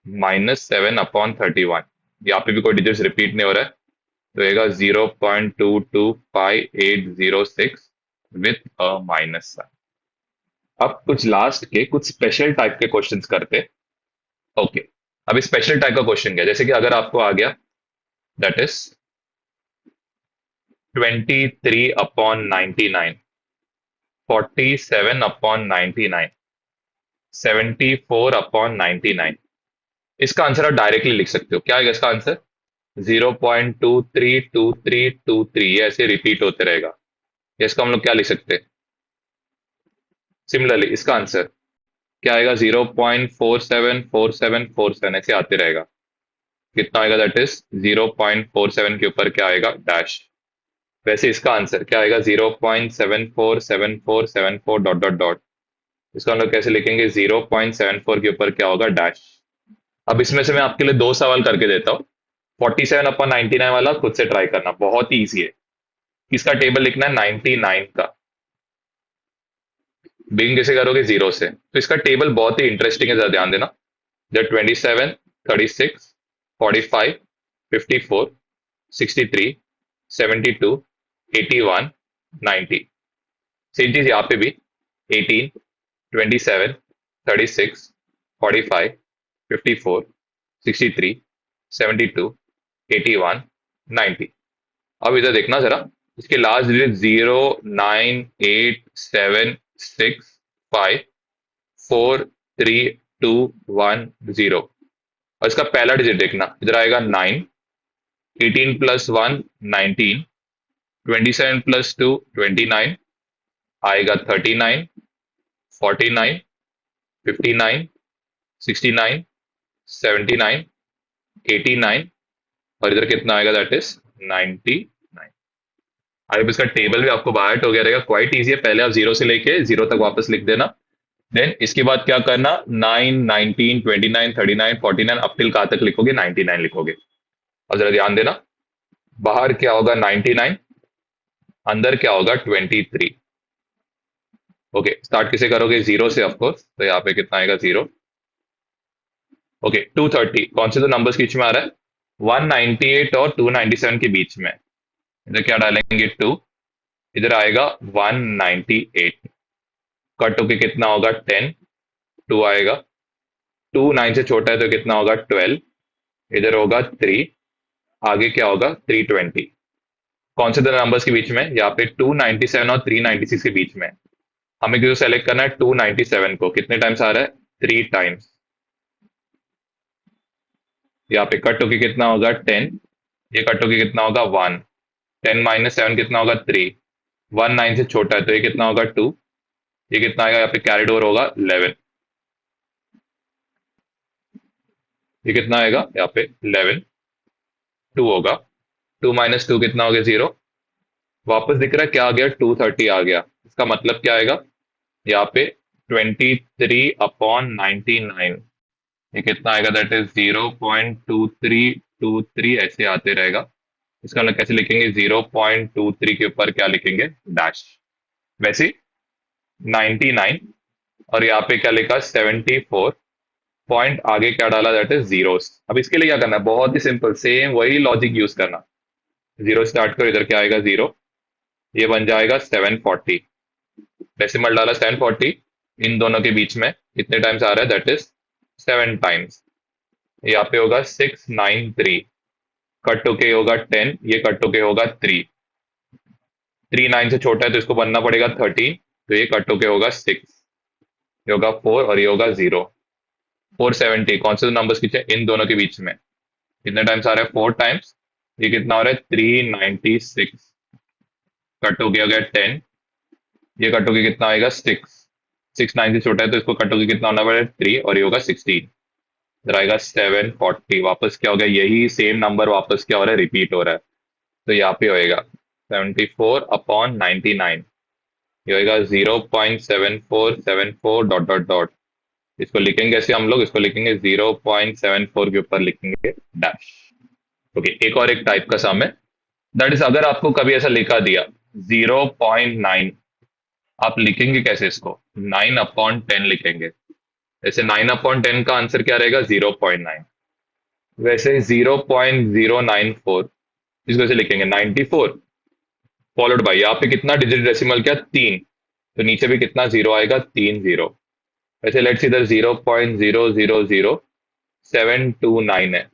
-7/31, यहाँ पे भी कोई डिजिट्स रिपीट नहीं हो रहा है, तो रहेगा 0.225806 विथ अ माइनस साइन। अब कुछ लास्ट के कुछ स्पेशल टाइप के क्वेश्चंस करते। ओके, अभी स्पेशल टाइप का क्वेश्चन क्या है? जैसे कि अगर आपको आ गया दैट इज 23/99, 47/99, 74/99, इसका आंसर आप डायरेक्टली लिख सकते हो। क्या है इसका आंसर, 0.232323, ये ऐसे रिपीट होते रहेगा। ये इसको हम लोग क्या लिख सकते हैं, सिमिलरली इसका आंसर क्या आएगा, 0.474747 ऐसे आते रहेगा। कितना आएगा, दैट इज 0.47 के ऊपर क्या आएगा, डैश। वैसे इसका आंसर क्या आएगा, 0.747474 डॉट डॉट डॉट। इसको हम लोग कैसे लिखेंगे, 0.74 के ऊपर क्या होगा, डैश। अब इसमें से मैं आपके लिए दो सवाल करके देता हूँ। 47/99 वाला खुद से ट्राई करना, बहुत ही ईजी है। इसका टेबल लिखना है 99 का। बिगिन कैसे करोगे, जीरो से। तो इसका टेबल बहुत ही इंटरेस्टिंग है, जरा ध्यान देना। 27, 36, 45, 54, 63, 72, 81, 90। सेम चीज यहाँ पे भी 18, 27, 36, 45, 54, 63, 72, 81, 90। अब इधर देखना जरा, इसके लास्ट डिजिट 0, 9, 8, 7, 6, 5, 4, 3, 2, 1, 0। और इसका पहला डिजिट देखना, इधर आएगा 9, 18 + 1 19, 27 + 2 29, आएगा 39, 49, 59, 69, 79, 89, और इधर कितना आएगा, दैट इज 99। अब इसका टेबल भी आपको बाहर हो गया रहेगा, क्वाइट इजी है। पहले आप जीरो से लेके जीरो तक वापस लिख देना। देन इसके बाद क्या करना, 9, 19, 29, 39, 49, अप टिल कहाँ तक लिखोगे, 99 लिखोगे। अब जरा ध्यान देना, बाहर क्या होगा 99, अंदर क्या होगा 23। ओके, स्टार्ट किसे करोगे, जीरो से ऑफकोर्स। तो यहाँ पे कितना आएगा, जीरो। ओके, 230 कौन से दो नंबर्स के बीच में आ रहा है, 198 और 297 के बीच में। इधर क्या डालेंगे, 2, इधर आएगा 198। कट होके कितना होगा, 10, 2 आएगा। 2 9 से छोटा है तो कितना होगा, 12, इधर होगा 3, आगे क्या होगा 320। कौन से दो नंबर्स के बीच में, यहाँ पे 297 और 396 के बीच में। हमें क्यों सेलेक्ट करना है 297 को, कितने टाइम्स आ रहा है, 3 टाइम्स। यहाँ पे कट होके कितना होगा, 10, ये कट होके कितना होगा, 1, 10 - 7 कितना होगा, 3, 1 9 से छोटा है तो ये कितना होगा, 2, ये कितना आएगा, यहाँ पे कैरिड ओवर होगा 11, ये कितना आएगा यहाँ पे 11, 2 होगा। 2 - 2 कितना हो गया, 0। वापस दिख रहा है क्या आ गया, 230 आ गया। इसका मतलब क्या आएगा, यहाँ पे 23/99, ये कितना आएगा, दैट इज 0.2323 ऐसे आते रहेगा। इसका मतलब कैसे लिखेंगे, 0.23 के ऊपर क्या लिखेंगे, डैश। वैसे 99, और यहाँ पे क्या लिखा, 74 पॉइंट, आगे क्या डाला, दैट इज जीरोस। अब इसके लिए क्या करना है, बहुत ही सिंपल, सेम वही लॉजिक यूज करना। जीरो स्टार्ट करो, इधर क्या आएगा, जीरो, ये बन जाएगा 740। डेसिमल डाला 740, इन दोनों के बीच में कितने टाइम्स आ रहा है, दैट इज 7 टाइम्स। यहाँ पे होगा 693, कट होके होगा 10, ये कट होके होगा 3, 3 9 से छोटा है तो इसको बनना पड़ेगा 13, तो ये कट होके होगा 6, ये होगा 4, और ये होगा 0। 470 कौन से नंबर्स पीछे, इन दोनों के बीच में कितने टाइम्स आ रहा है, 4 टाइम्स। ये कितना हो रहा है, 396, कट हो गया 10, ये कट होके कितना आएगा, 6, 6 9 से छोटा है तो इसको कट होके कितना होना पड़ेगा, 3, और ये होगा 16, इधर आएगा 740। वापस क्या हो गया, यही सेम नंबर वापस क्या हो रहा है, रिपीट हो रहा है। तो यहाँ पे होएगा 74/99, ये होगा 0.7474 डॉट डॉट डॉट। इसको लिखेंगे कैसे हम लोग, इसको लिखेंगे 0.74 के ऊपर लिखेंगे डैश। ओके, एक और एक टाइप का सम है, दैट इज अगर आपको कभी ऐसा लिखा दिया 0.9, आप लिखेंगे कैसे इसको, 9/10 लिखेंगे। ऐसे 9/10 का आंसर क्या रहेगा, 0.9। वैसे 0.094, इसको ऐसे लिखेंगे 94 फॉलोड बाई, यहाँ पे कितना डिजिट डेसिमल, क्या 3, तो नीचे भी कितना जीरो आएगा, 3 जीरो। वैसे लेट्स इधर 0.000729 है,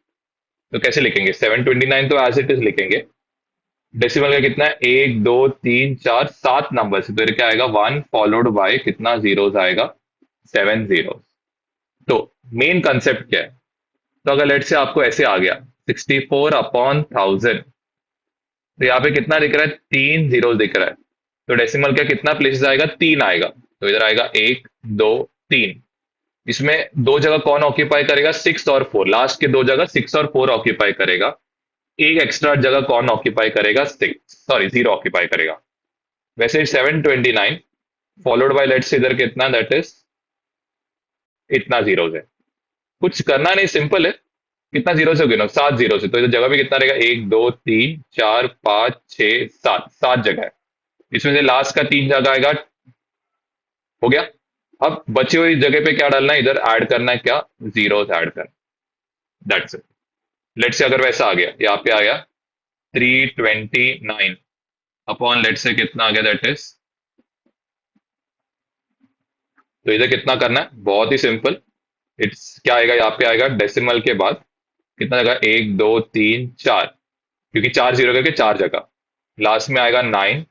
तो कैसे लिखेंगे, 729 तो एज इट इज लिखेंगे। डेसिमल का कितना है, 1 2 3 4 7 नंबर से, तो क्या आएगा 1 फॉलोड बाय कितना जीरोस आएगा, 7 जीरो। तो मेन कंसेप्ट क्या है, तो अगर लेट से आपको ऐसे आ गया 64/1000, तो यहाँ पे कितना दिख रहा है, 3 जीरो दिख रहा है, तो डेसिमल का कितना प्लेसेस आएगा, 3 आएगा, तो इधर आएगा 1 2 3। इसमें दो जगह कौन ऑक्यूपाई करेगा, 6 और 4, लास्ट के दो जगह 6 और 4 ऑक्यूपाई करेगा। एक एक्स्ट्रा जगह कौन ऑक्यूपाई करेगा, 6, सॉरी 0 ऑक्यूपाई करेगा। वैसे 729 फॉलोड बाय लेट्स इधर कितना, दैट इज इतना जीरो है। कुछ करना नहीं, सिंपल है। कितना जीरो से गिनो, 7 जीरो से, तो इधर जगह भी कितना रहेगा, 1 2 3 4 5 6 7, 7 जगह है। इसमें से लास्ट का 3 जगह आएगा, हो गया। अब बची हुई जगह पे क्या डालना है, इधर ऐड करना है क्या, जीरो ऐड करना, दैट्स इट। लेट्स से अगर वैसा आ गया, यहाँ पे आया 329 अपॉन लेट्स से कितना आ गया, दैट इज, तो इधर कितना करना है, बहुत ही सिंपल। इट्स क्या आएगा, यहाँ पे आएगा डेसिमल के बाद कितना जगह, 1 2 3 4, क्योंकि 4 जीरो करके 4 जगह, लास्ट में आएगा 9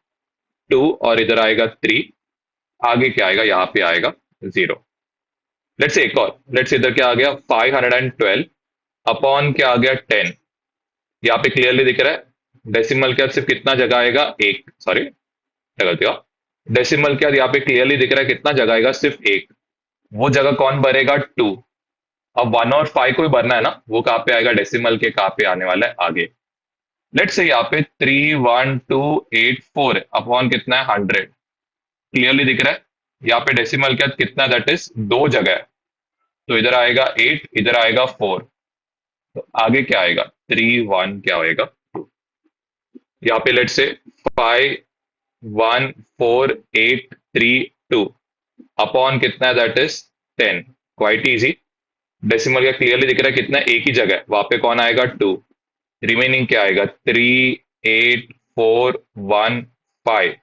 2, और इधर आएगा 3, आगे क्या आएगा, यहाँ पे आएगा जीरो। लेट्स एक और, लेट्स इधर क्या आ गया, 512 अपॉन क्या आ गया, 10। यहाँ पे क्लियरली दिख रहा है डेसिमल के बाद सिर्फ कितना जगह आएगा, एक, सॉरी क्या गलती हुआ, डेसिमल के बाद यहाँ पे क्लियरली दिख रहा है कितना जगह आएगा, सिर्फ एक। वो जगह कौन भरेगा, 2। अब 1 और 5 को भी भरना है ना, वो कहाँ पे आएगा, डेसिमल के कहाँ पे आने वाला है, आगे। लेट्स से यहाँ पे 31284 अपॉन कितना है, 100, क्लियरली दिख रहा है। यहाँ पे डेसिमल के बाद कितना, दैट इज दो जगह है, तो इधर आएगा 8, इधर आएगा 4, तो आगे क्या आएगा, 3 1 क्या होएगा, यहाँ पे लेट्स से 5 1 4 8 3 2 अपॉन कितना है, that is 10, quite easy. Decimal का क्लियरली दिख रहा है कितना, एक ही जगह है, वहां पे कौन आएगा, 2, रिमेनिंग क्या आएगा, 3 8 4 1 5।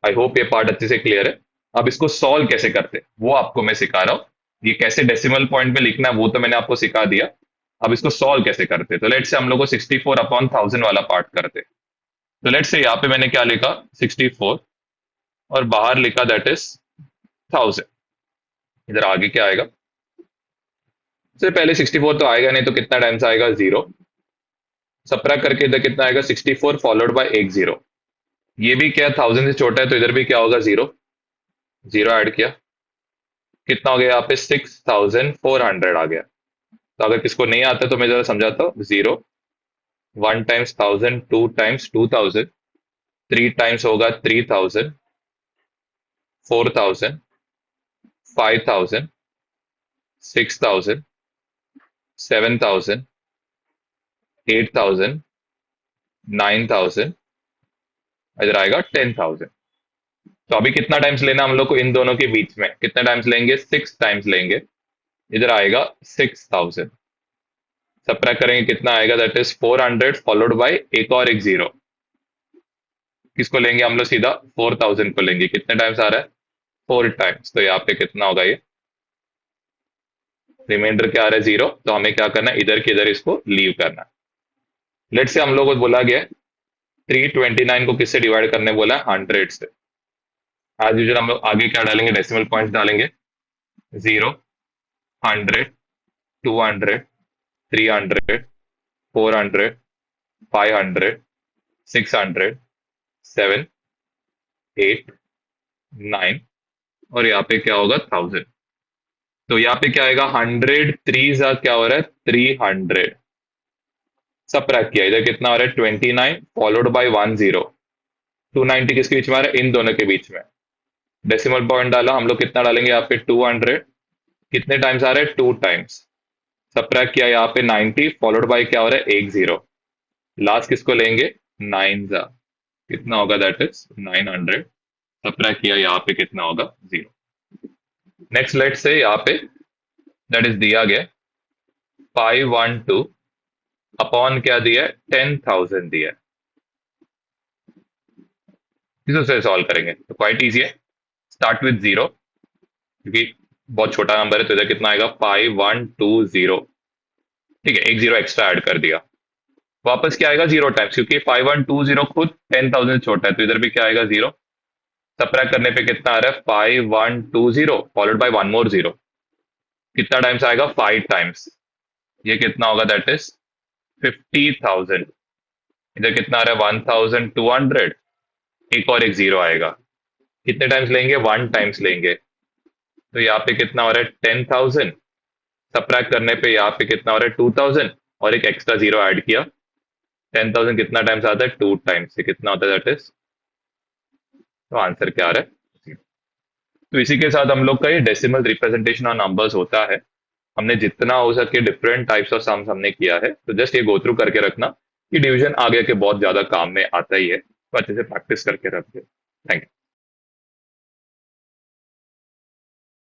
आई होप ये पार्ट अच्छे से क्लियर है। अब इसको सॉल्व कैसे करते वो आपको मैं सिखा रहा हूँ। ये कैसे डेसिमल पॉइंट पे लिखना है वो तो मैंने आपको सिखा दिया। अब इसको सॉल्व कैसे करते, तो लेट से हम लोग को 64/1000 वाला पार्ट करते। तो लेट से यहाँ पे मैंने क्या लिखा, 64, और बाहर लिखा दैट इज 1000। इधर आगे क्या आएगा, सबसे पहले 64 तो आएगा नहीं, तो कितना टाइम्स आएगा, जीरो। सबट्रैक्ट करके इधर कितना आएगा, 64 फॉलोड बाय एक जीरो। ये भी क्या 1000 से छोटा है, तो इधर भी क्या होगा, जीरो। जीरो ऐड किया, कितना हो गया यहाँ पे, 6400 आ गया। तो अगर किसको नहीं आता तो मैं जरा समझाता हूँ, जीरो, 1 टाइम्स 1000, 2 टाइम्स 2000, 3 टाइम्स होगा 3000, 4000, 5000, 6000, 7000, 8000, 9000, इधर आएगा 10,000। तो अभी कितना टाइम्स लेना हम लोग को, इन दोनों के बीच में कितना टाइम्स लेंगे, 6 टाइम्स लेंगे। इधर आएगा 6000। सबट्रैक्ट करेंगे कितना आएगा, दैट इज 400 फॉलोड बाय एक और एक जीरो। किसको लेंगे हम लोग, सीधा 4000 को लेंगे। कितने टाइम्स आ रहा है, 4 टाइम्स, तो यहाँ पे कितना होगा, ये रिमाइंडर क्या आ रहा है, जीरो। तो हमें क्या करना है, इधर के इधर इसको लीव करना है। लेट से हम लोग को बोला गया 329 को किससे डिवाइड करने बोला है, 100 से। आज यूजल हम लोग आगे क्या डालेंगे, डेसिमल पॉइंट्स डालेंगे, 0, 100, 200, 300, 400, 500, 600, 7, 8, 9, और यहाँ पे क्या होगा, 1000। तो यहाँ पे क्या आएगा, 100 3 क्या हो रहा है, 300। सबट्रैक्ट किया, इधर कितना हो रहा है 29 फॉलोड बाई 10। 290 किसके बीच में आ रहा है, इन दोनों के बीच में। डेसिमल पॉइंट डाला, हम लोग कितना डालेंगे यहाँ पे 200, कितने टाइम्स आ रहा है 2 टाइम्स। सबट्रैक्ट किया यहाँ पे 90 फॉलोड बाई क्या हो रहा है 10। लास्ट किसको लेंगे 9 जा, कितना होगा दैट इज 900। सबट्रैक्ट किया यहाँ पे कितना होगा 0। नेक्स्ट लेट से यहाँ पे दैट इज दिया गया 512 अपॉन क्या दिया है 10,000 दिया है। इसे सॉल्व करेंगे तो क्वाइट इजी है। स्टार्ट विद 0, क्योंकि बहुत छोटा नंबर है तो इधर कितना आएगा 5120। ठीक है, एक जीरो एक्स्ट्रा ऐड कर दिया। वापस क्या आएगा 0 टाइम्स, क्योंकि 5120 खुद 10,000 छोटा है तो इधर भी क्या आएगा 0। सबट्रैक्ट करने पे कितना आ रहा है 5120 फॉलोड बाय वन मोर 0। कितना टाइम्स आएगा 5 टाइम्स। ये कितना होगा दैट इज 50,000। इधर कितना आ रहा है 1,200, एक और एक जीरो आएगा। कितने टाइम्स लेंगे 1 टाइम्स लेंगे, तो यहाँ पे कितना हो रहा है 10,000। सबट्रैक्ट करने पे यहाँ पे कितना हो रहा है 2,000 और एक एक्स्ट्रा जीरो ऐड किया। 10,000 कितना टाइम्स आता है 2 टाइम्स से, कितना होता है दैट इज, तो आंसर क्या आ रहा है 0। तो इसी के साथ हम लोग का ये डेसिमल रिप्रेजेंटेशन ऑफ नंबर्स होता है। हमने जितना हो सके डिफरेंट टाइप्स ऑफ सम्स हमने किया है, तो जस्ट ये गो थ्रू करके रखना कि डिवीजन आगे के बहुत ज्यादा काम में आता ही है, तो अच्छे से प्रैक्टिस करके रखते। Thank you.